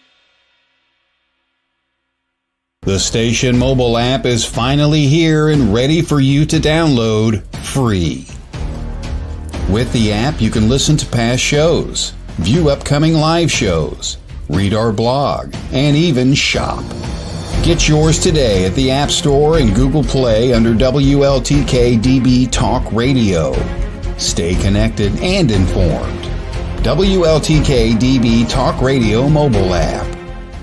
The station mobile app is finally here and ready for you to download free. With the app, you can listen to past shows, view upcoming live shows, read our blog, and even shop. Get yours today at the App Store and Google Play under WLTK-DB Talk Radio. Stay connected and informed. WLTK-DB Talk Radio mobile app.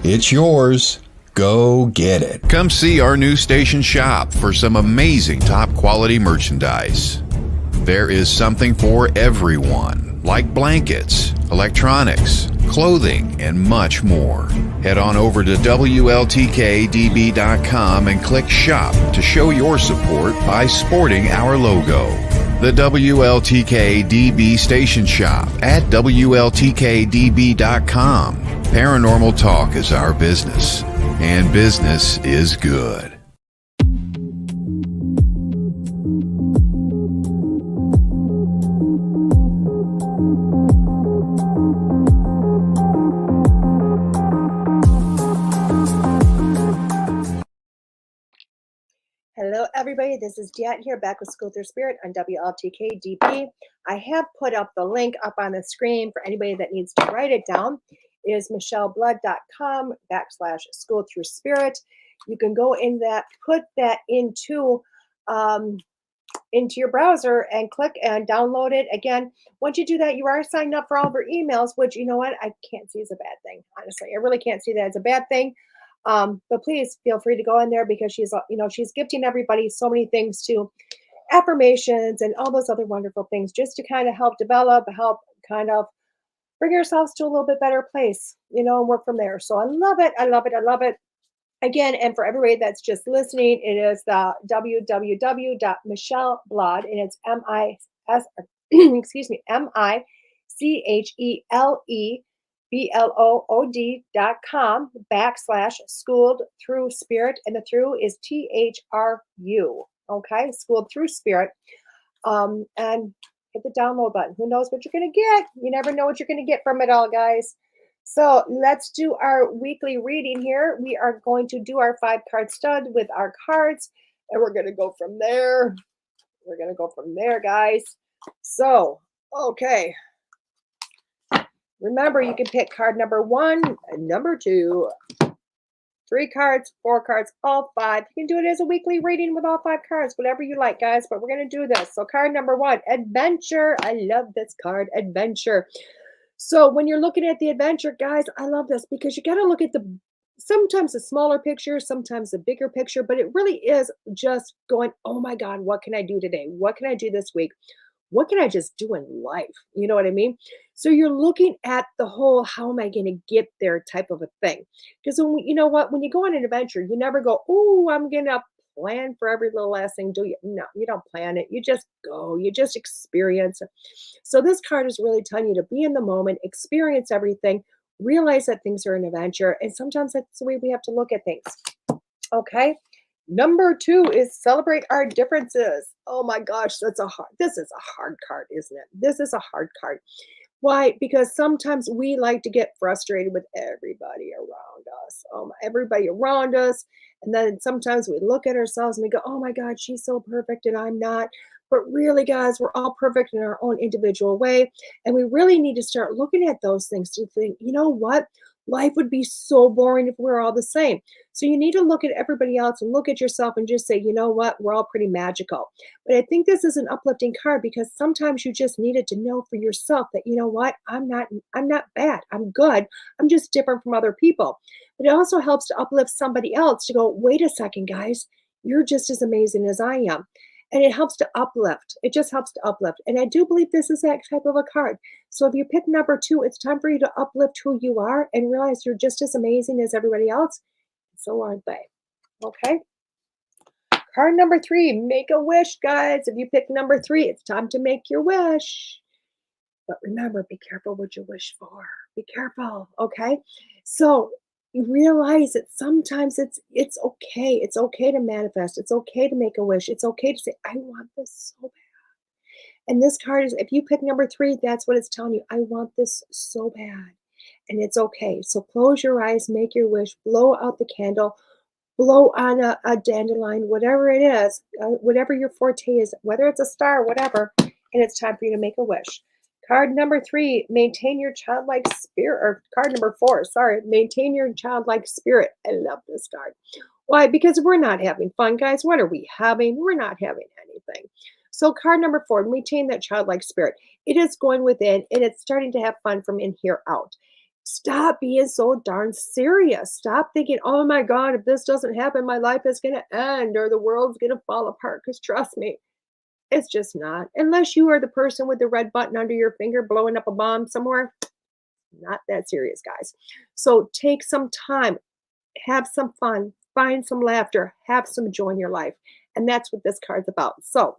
It's yours. Go get it. Come see our new station shop for some amazing top quality merchandise. There is something for everyone, like blankets, electronics, clothing, and much more. Head on over to WLTKDB.com and click Shop to show your support by sporting our logo. The WLTK-DB Station Shop at WLTKDB.com. Paranormal talk is our business, and business is good. Hello, everybody. This is DeEtte here, back with Schooled Thru Spirit on WLTK-DB. I have put up the link up on the screen for anybody that needs to write it down. It is micheleblood.com/Schooled Thru Spirit. You can go in that, put that into your browser and click and download it. Again, once you do that, you are signed up for all of our emails, which, you know what, I can't see as a bad thing. Honestly, I really can't see that as a bad thing. But please feel free to go in there because she's gifting everybody so many things too, affirmations and all those other wonderful things just to kind of help develop, help kind of bring ourselves to a little bit better place, and work from there. So I love it. I love it. I love it. Again, and for everybody that's just listening, it is the www.micheleblood, and it's M-I-S, excuse me, MICHELEBLOOD.com/Schooled Thru Spirit, and the through is THRU. Okay, Schooled Thru Spirit. And hit the download button. Who knows what you're going to get? You never know what you're going to get from it all, guys. So let's do our weekly reading here. We are going to do our 5-card stud with our cards, and we're going to go from there. We're going to go from there, guys. So, okay. Remember, you can pick card number 1 and number 2. 3 cards, 4 cards, all 5. You can do it as a weekly reading with all 5 cards, whatever you like, guys. But we're going to do this. So card number 1, adventure. I love this card, adventure. So when you're looking at the adventure, guys, I love this because you got to look at sometimes the smaller picture, sometimes the bigger picture, but it really is just going, oh my God, what can I do today? What can I do this week? What can I just do in life? You know what I mean? So you're looking at the whole, how am I going to get there type of a thing. Because when you know what, when you go on an adventure, you never go, oh, I'm going to plan for every little last thing, do you? No, you don't plan it. You just go, you just experience it. So this card is really telling you to be in the moment, experience everything, realize that things are an adventure. And sometimes that's the way we have to look at things. Okay. Number 2 is celebrate our differences. Oh my gosh, this is a hard card, isn't it? This is a hard card. Why? Because sometimes we like to get frustrated with everybody around us. Everybody around us. And then sometimes we look at ourselves and we go, oh my God, she's so perfect and I'm not. But really, guys, we're all perfect in our own individual way. And we really need to start looking at those things to think, you know what? Life would be so boring if we're all the same. So you need to look at everybody else and look at yourself and just say, you know what? We're all pretty magical. But I think this is an uplifting card because sometimes you just needed to know for yourself that, you know what? I'm not bad. I'm good. I'm just different from other people. But it also helps to uplift somebody else to go, wait a second, guys. You're just as amazing as I am. And it helps to uplift. It just helps to uplift. And I do believe this is that type of a card. So if you pick number 2, it's time for you to uplift who you are and realize you're just as amazing as everybody else. So aren't they? Okay. Card number 3, make a wish, guys. If you pick number 3, it's time to make your wish. But remember, be careful what you wish for. Be careful. Okay. So you realize that sometimes it's okay. It's okay to manifest. It's okay to make a wish. It's okay to say, I want this so bad. And this card is, if you pick number 3, that's what it's telling you. I want this so bad. And it's okay. So close your eyes, make your wish, blow out the candle, blow on a dandelion, whatever it is, whatever your forte is, whether it's a star, whatever. And it's time for you to make a wish. Card number 3, maintain your childlike spirit, or card number 4, sorry, maintain your childlike spirit. I love this card. Why? Because we're not having fun, guys. What are we having? We're not having anything. So card number 4, maintain that childlike spirit. It is going within and it's starting to have fun from in here out. Stop being so darn serious. Stop thinking, oh my God, if this doesn't happen, my life is going to end or the world's going to fall apart. Because trust me, it's just not. Unless you are the person with the red button under your finger blowing up a bomb somewhere. Not that serious, guys. So take some time, have some fun, find some laughter, have some joy in your life. And that's what this card's about. So,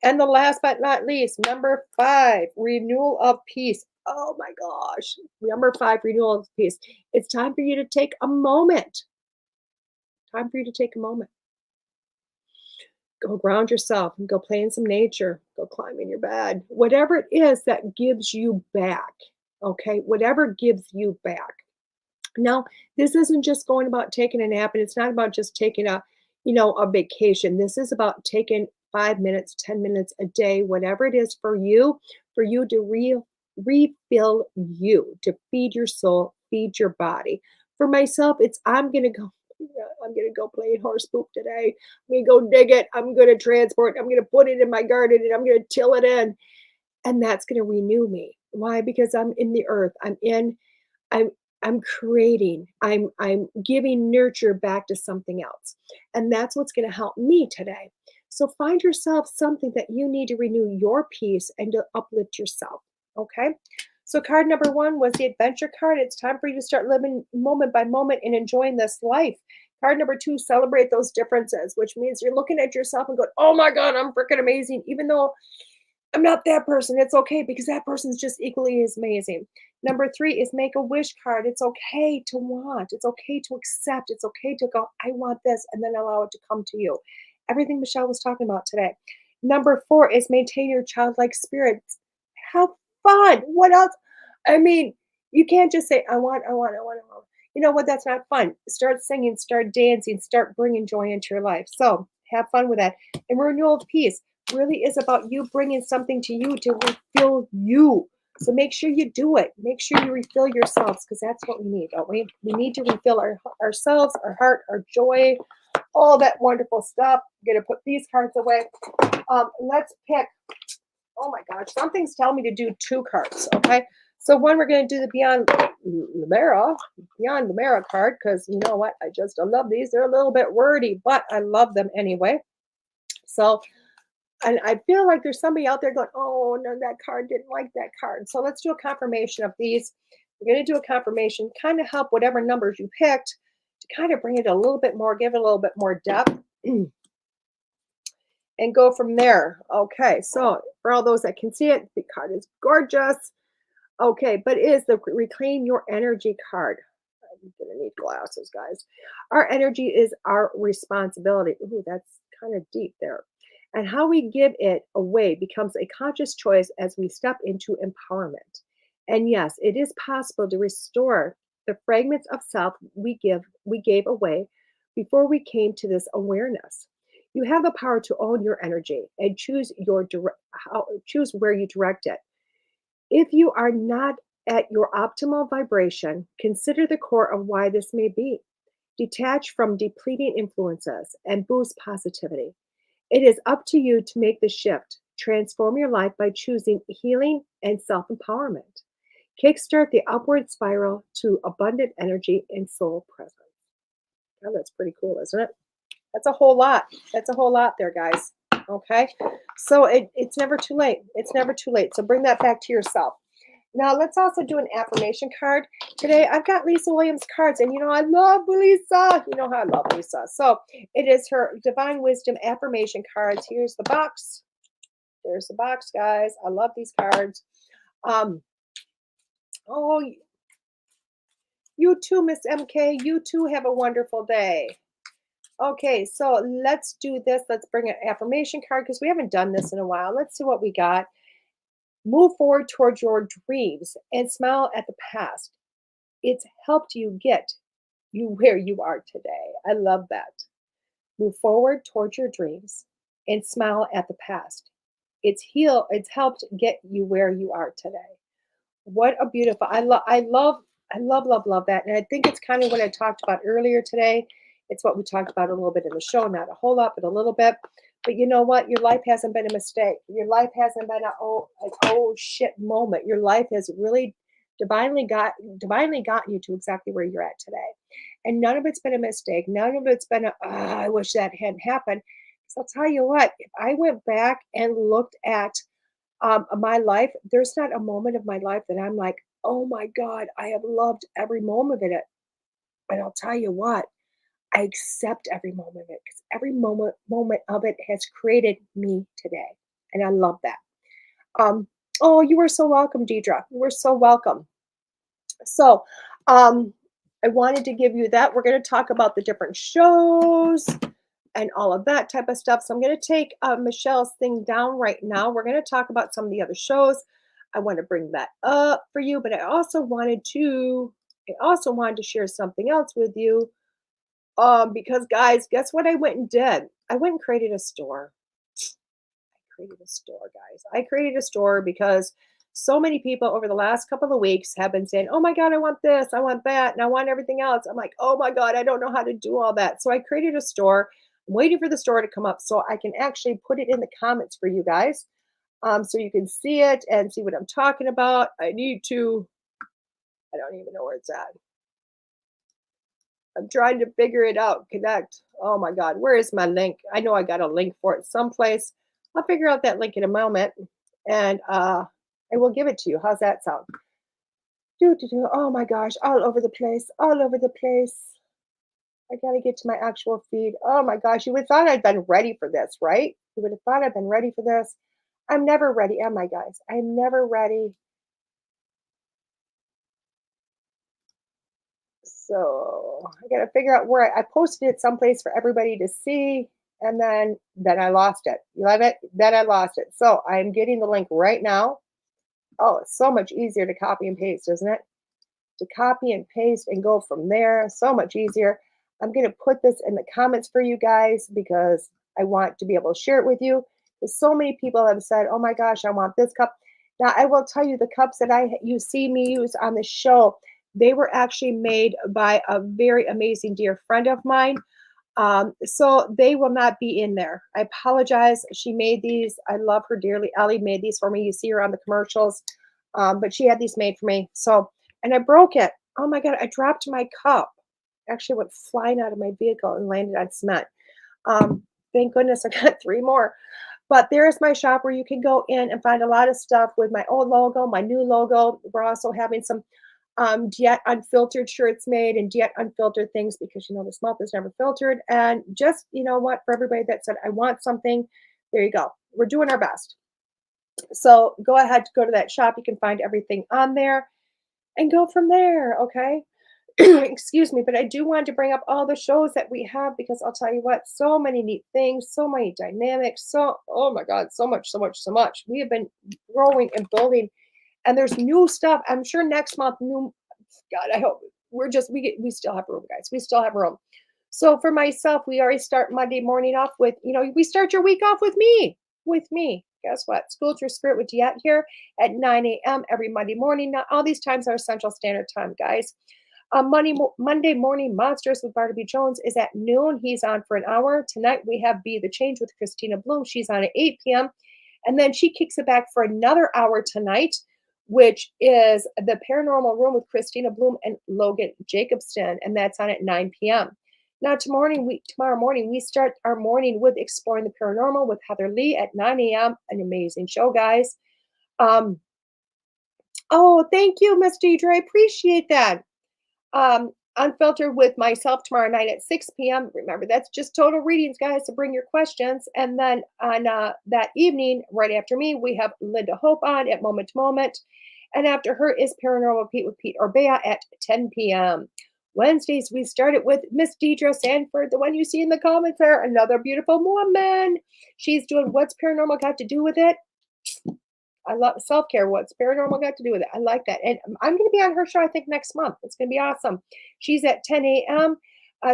and the last but not least, number 5, renewal of peace. Oh my gosh. Number 5, renewal of peace. It's time for you to take a moment. Time for you to take a moment. Go ground yourself and go play in some nature. Go climb in your bed. Whatever it is that gives you back. Okay. Whatever gives you back. Now, this isn't just going about taking a nap, and it's not about just taking a vacation. This is about taking 5 minutes, 10 minutes a day, whatever it is for you to refill you, to feed your soul, feed your body. For myself, it's I'm gonna go play horse poop today. I'm gonna go dig it. I'm gonna transport. I'm gonna put it in my garden and I'm gonna till it in, and that's gonna renew me. Why? Because I'm in the earth. I'm creating. I'm giving nurture back to something else, and that's what's gonna help me today. So find yourself something that you need to renew your peace and to uplift yourself. Okay. So card number 1 was the adventure card. It's time for you to start living moment by moment and enjoying this life. Card number 2, celebrate those differences, which means you're looking at yourself and going, oh my God, I'm freaking amazing. Even though I'm not that person, it's okay because that person's just equally as amazing. Number 3 is make a wish card. It's okay to want. It's okay to accept. It's okay to go, I want this, and then allow it to come to you. Everything Michele was talking about today. Number 4 is maintain your childlike spirit. Have fun. What else? I mean, you can't just say, I want. You know what? That's not fun. Start singing, start dancing, start bringing joy into your life. So have fun with that. And renewal of peace really is about you bringing something to you to refill you. So make sure you do it. Make sure you refill yourselves because that's what we need, don't we? We need to refill ourselves, our heart, our joy, all that wonderful stuff. I'm going to put these cards away. Let's pick. Oh my gosh, something's telling me to do 2 cards, okay? So one, we're going to do the Beyond Lumera card because you know what? I love these. They're a little bit wordy, but I love them anyway. So, and I feel like there's somebody out there going, oh, no, that card didn't like that card. So let's do a confirmation of these. We're going to do a confirmation, kind of help whatever numbers you picked to kind of bring it a little bit more, give it a little bit more depth. And go from there. Okay, so for all those that can see it, the card is gorgeous. Okay, but it is the Reclaim Your Energy card. I'm going to need glasses, guys. Our energy is our responsibility. Ooh, that's kind of deep there. And how we give it away becomes a conscious choice as we step into empowerment. And yes, it is possible to restore the fragments of self we gave away before we came to this awareness. You have the power to own your energy and choose where you direct it. If you are not at your optimal vibration, consider the core of why this may be. Detach from depleting influences and boost positivity. It is up to you to make the shift. Transform your life by choosing healing and self-empowerment. Kickstart the upward spiral to abundant energy and soul presence. Oh, that's pretty cool, isn't it? That's a whole lot. That's a whole lot there, guys. Okay. So it's never too late. It's never too late. So bring that back to yourself. Now let's also do an affirmation card. Today I've got Lisa Williams cards, and you know I love Lisa. You know how I love Lisa. So it is her Divine Wisdom affirmation cards. Here's the box. There's the box, guys. I love these cards. Oh, you too, Miss MK. You too have a wonderful day. Okay, so let's do this. Let's bring an affirmation card because we haven't done this in a while. Let's see what we got. Move forward towards your dreams and smile at the past. It's helped you get you where you are today. I love that. Move forward towards your dreams and smile at the past. It's helped get you where you are today. What a beautiful, I love that. And I think it's kind of what I talked about earlier today. It's what we talked about a little bit in the show, not a whole lot, but a little bit. But you know what? Your life hasn't been a mistake. Your life hasn't been oh shit moment. Your life has really divinely gotten you to exactly where you're at today. And none of it's been a mistake. None of it's been I wish that hadn't happened. So I'll tell you what, if I went back and looked at my life, there's not a moment of my life that I'm like, oh my God, I have loved every moment of it. But I'll tell you what, I accept every moment of it because every moment of it has created me today. And I love that. Oh, you were so welcome, Deidre. You were so welcome. So I wanted to give you that. We're going to talk about the different shows and all of that type of stuff. So I'm going to take Michele's thing down right now. We're going to talk about some of the other shows. I want to bring that up for you, but I also wanted to share something else with you. Because guys, guess what I went and did? I went and created a store. I created a store because so many people over the last couple of weeks have been saying, oh my God, I want this, I want that, and I want everything else. I'm like, oh my God, I don't know how to do all that. So I created a store. I'm waiting for the store to come up so I can actually put it in the comments for you guys. So you can see it and see what I'm talking about. I don't even know where it's at. I'm trying to figure it out. Connect. Oh my God, where is my link? I know I got a link for it someplace. I'll figure out that link in a moment, and I will give it to you. How's that sound? Oh my gosh, all over the place, all over the place. I gotta get to my actual feed. Oh my gosh, you would have thought I'd been ready for this, right? You would have thought I'd been ready for this. I'm never ready, am I, guys? I'm never ready. So I gotta figure out where I posted it someplace for everybody to see, and then I lost it. You love it? Then I lost it. So I'm getting the link right now. Oh, it's so much easier to copy and paste, isn't it? To copy and paste and go from there. So much easier. I'm going to put this in the comments for you guys because I want to be able to share it with you. Because so many people have said, oh my gosh, I want this cup. Now, I will tell you the cups that you see me use on the show, they were actually made by a very amazing dear friend of mine. So they will not be in there. I apologize. She made these. I love her dearly. Ellie made these for me. You see her on the commercials. But she had these made for me. So, and I broke it. Oh my God, I dropped my cup. Actually went flying out of my vehicle and landed on cement. Thank goodness I got 3 more. But there's my shop where you can go in and find a lot of stuff with my old logo, my new logo. We're also having some DeEtte unfiltered shirts made and DeEtte unfiltered things because, this mouth is never filtered. And just, what, for everybody that said, I want something, there you go. We're doing our best. So go ahead, go to that shop. You can find everything on there and go from there. Okay. Excuse me, but I do want to bring up all the shows that we have because I'll tell you what, so many neat things, so many dynamics, oh my God, so much. We have been growing and building, and there's new stuff. I'm sure next month, God, I hope we still have room, guys. We still have room. So for myself, we already start Monday morning off with, we start your week off with me. Guess what? Schooled Thru Spirit with DeEtte here at 9 a.m. every Monday morning. Now, all these times are Central Standard Time, guys. Monday Morning Monsters with Barnaby Jones is at noon. He's on for an hour. Tonight we have Be the Change with Christina Bloom. She's on at 8 p.m. And then she kicks it back for another hour tonight, which is the Paranormal Room with Christina Bloom and Logan Jacobson. And that's on at 9 p.m. Now, tomorrow morning, we start our morning with Exploring the Paranormal with Heather Lee at 9 a.m. An amazing show, guys. Oh, thank you, Miss Deidre. I appreciate that. Unfiltered with myself tomorrow night at 6 p.m. Remember, that's just total readings, guys, to bring your questions. And then on that evening, right after me, we have Linda Hope on at Moment to Moment. And after her is Paranormal Pete with Pete Orbea at 10 p.m. Wednesdays, we started with Miss Deidre Sanford, the one you see in the comments there, another beautiful woman. She's doing What's Paranormal Got to Do with It? I love self-care. What's paranormal got to do with it? I like that. And I'm going to be on her show, I think, next month. It's going to be awesome. She's at 10 a.m.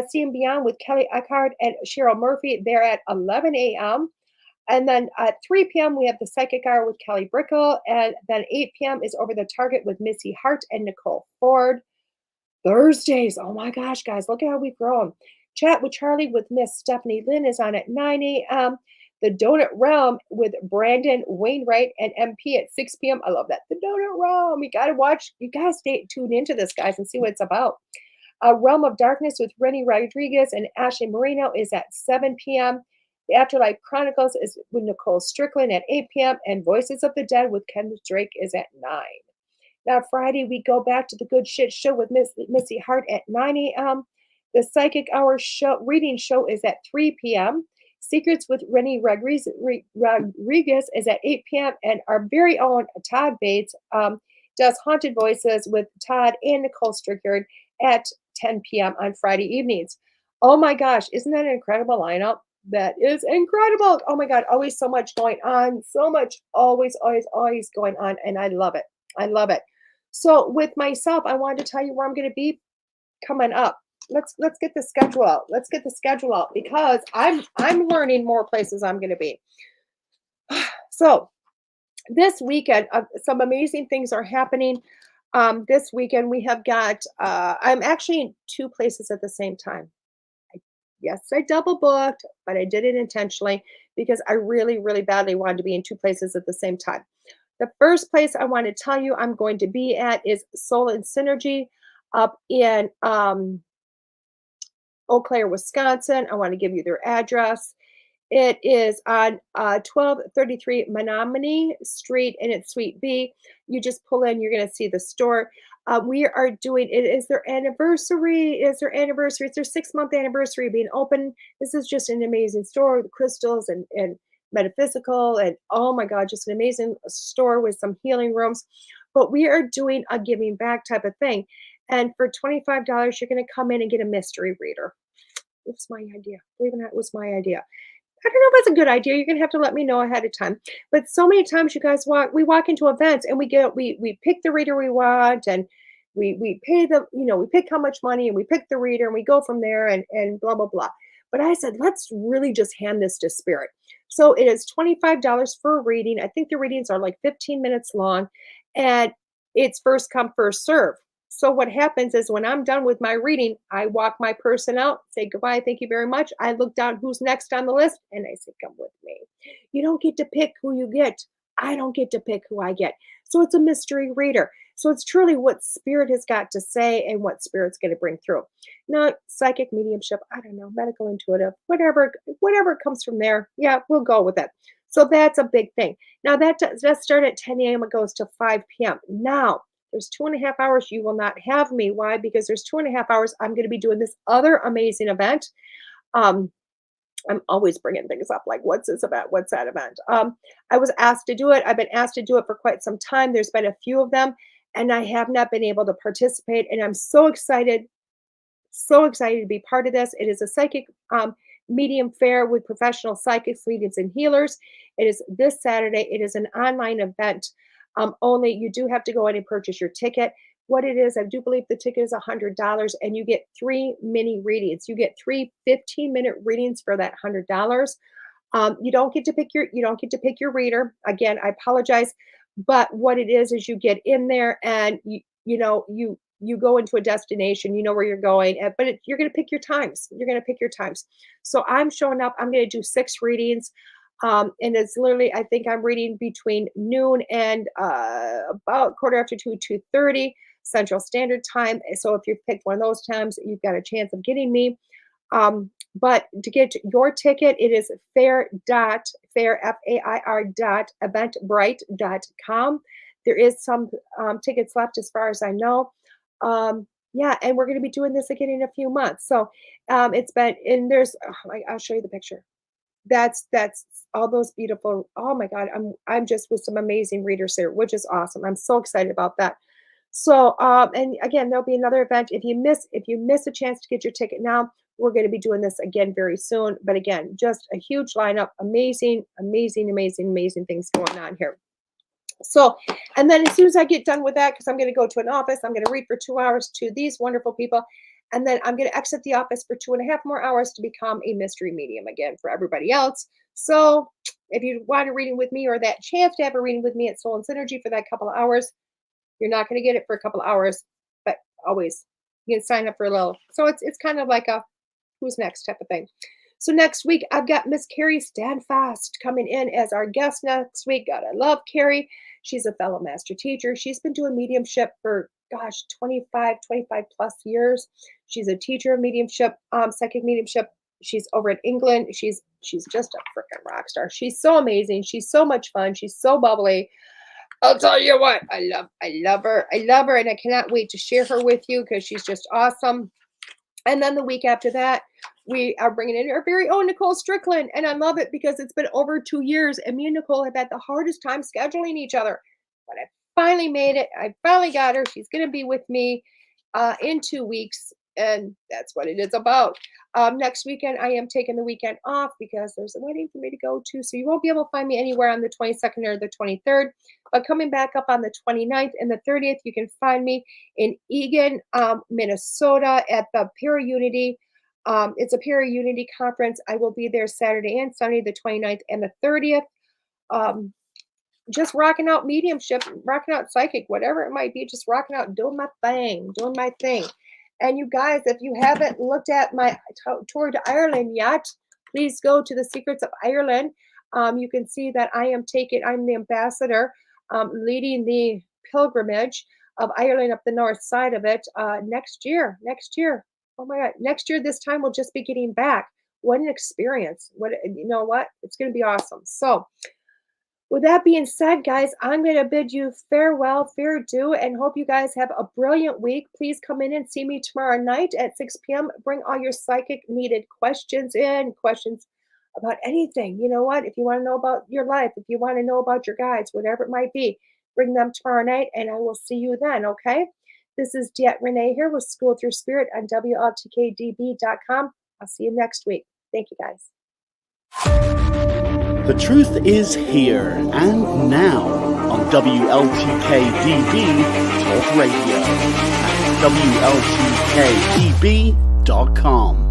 See and Beyond with Kelly Eckhart and Cheryl Murphy. They're at 11 a.m. And then at 3 p.m., we have the Psychic Hour with Kelly Brickle. And then 8 p.m. is Over the Target with Missy Hart and Nicole Ford. Thursdays. Oh my gosh, guys, look at how we've grown. Chat with Charlie with Miss Stephanie Lynn is on at 9 a.m. The Donut Realm with Brandon Wainwright and MP at 6 p.m. I love that. The Donut Realm. You got to watch. You got to stay tuned into this, guys, and see what it's about. Realm of Darkness with Rennie Rodriguez and Ashley Marino is at 7 p.m. The Afterlife Chronicles is with Nicole Strickland at 8 p.m. And Voices of the Dead with Ken Drake is at 9. Now, Friday, we go back to the Good Shit Show with Missy Hart at 9 a.m. The Psychic Hour reading show is at 3 p.m. Secrets with Rennie Rodriguez is at 8 p.m. And our very own Todd Bates does Haunted Voices with Todd and Nicole Strickland at 10 p.m. on Friday evenings. Oh my gosh, isn't that an incredible lineup? That is incredible. Oh my God, always so much going on. So much, always going on. And I love it. I love it. So with myself, I wanted to tell you where I'm going to be coming up. Let's get the schedule out. Let's get the schedule out because I'm learning more places I'm going to be. So this weekend, some amazing things are happening. This weekend we have got. I'm actually in 2 places at the same time. Yes, I double booked, but I did it intentionally because I really, really badly wanted to be in 2 places at the same time. The first place I want to tell you I'm going to be at is Soul and Synergy up in Eau Claire, Wisconsin. I want to give you their address. It is on 1233 Menominee Street, and it's Suite B. You just pull in, you're going to see the store. We are doing it is their anniversary. It's their anniversary. It's their 6-month anniversary being open. This is just an amazing store with crystals and metaphysical and oh my God, just an amazing store with some healing rooms. But we are doing a giving back type of thing. And for $25, you're going to come in and get a mystery reader. It was my idea. Believe it or not, it was my idea. I don't know if that's a good idea. You're gonna have to let me know ahead of time. But so many times you guys we walk into events and we pick the reader we want and we pay the, we pick how much money and we pick the reader and we go from there and blah blah blah. But I said, let's really just hand this to spirit. So it is $25 for a reading. I think the readings are like 15 minutes long and it's first come, first serve. So what happens is when I'm done with my reading, I walk my person out, say goodbye, thank you very much. I look down who's next on the list, and I say, come with me. You don't get to pick who you get. I don't get to pick who I get. So it's a mystery reader. So it's truly what spirit has got to say and what spirit's going to bring through. Now, psychic mediumship, I don't know, medical intuitive, whatever comes from there. Yeah, we'll go with it. So that's a big thing. Now that does start at 10 a.m. It goes to 5 p.m. Now, there's 2.5 hours you will not have me. Why? Because there's 2.5 hours I'm going to be doing this other amazing event. I'm always bringing things up like, what's this about? What's that event? I was asked to do it. I've been asked to do it for quite some time. There's been a few of them, and I have not been able to participate. And I'm so excited to be part of this. It is a psychic medium fair with professional psychics, mediums, and healers. It is this Saturday. It is an online event. Only you do have to go in and purchase your ticket. What it is, I do believe the ticket is $100 and you get 3 mini readings. You get 3 15-minute readings for that $100. You don't get to pick your reader. Again, I apologize, but what it is you get in there and you go into a destination, you know where you're going, but you're going to pick your times. So I'm showing up. I'm going to do 6 readings. And it's literally, I think I'm reading between noon and about 2:15, 2:30 Central Standard Time. So if you picked one of those times, you've got a chance of getting me. But to get your ticket, it is fair.eventbrite.com. There is some tickets left as far as I know. Yeah, and we're going to be doing this again in a few months. So it's been, and there's, I'll show you the picture. That's all those beautiful, oh my God, I'm just with some amazing readers there, which is awesome. I'm so excited about that. So and again, there'll be another event. If you miss a chance to get your ticket now, we're going to be doing this again very soon. But again, just a huge lineup, amazing things going on here. So, and then as soon as I get done with that, because I'm going to go to an office, I'm going to read for 2 hours to these wonderful people. And then I'm going to exit the office for 2.5 more hours to become a mystery medium again for everybody else. So if you want a reading with me or that chance to have a reading with me at Soul and Synergy for that couple of hours, you're not going to get it for a couple of hours, but always you can sign up for a little. So it's kind of like a who's next type of thing. So next week, I've got Miss Carrie Standfast coming in as our guest next week. God, I love Carrie. She's a fellow master teacher. She's been doing mediumship for, gosh, 25 plus years. She's a teacher of mediumship, psychic mediumship. She's over in England. She's just a freaking rock star. She's so amazing. She's so much fun. She's so bubbly. I'll tell you what, I love her. And I cannot wait to share her with you because she's just awesome. And then the week after that, we are bringing in our very own Nicole Strickland. And I love it because it's been over 2 years and me and Nicole have had the hardest time scheduling each other. But I finally made it. I finally got her. She's going to be with me in 2 weeks. And that's what it is about. Next weekend, I am taking the weekend off because there's a wedding for me to go to. So you won't be able to find me anywhere on the 22nd or the 23rd. But coming back up on the 29th and the 30th, you can find me in Eagan, Minnesota at the Para-Unity. It's a Para-Unity conference. I will be there Saturday and Sunday, the 29th and the 30th. Just rocking out mediumship, rocking out psychic, whatever it might be, just rocking out, doing my thing. And you guys, if you haven't looked at my tour to Ireland yet, please go to the Secrets of Ireland. You can see that I'm the ambassador leading the pilgrimage of Ireland up the north side of it next year. Oh my God, next year, this time we'll just be getting back. What an experience. You know what? It's going to be awesome. So With that being said, guys, I'm going to bid you farewell, fair due, and hope you guys have a brilliant week. Please come in and see me tomorrow night at 6 p.m. Bring all your psychic needed questions in, questions about anything. You know what? If you want to know about your life, if you want to know about your guides, whatever it might be, bring them tomorrow night, and I will see you then, okay? This is DeEtte Ranae here with Schooled Thru Spirit on WLTKDB.com. I'll see you next week. Thank you, guys. The truth is here and now on WLTKDB Talk Radio at WLTKDB.com.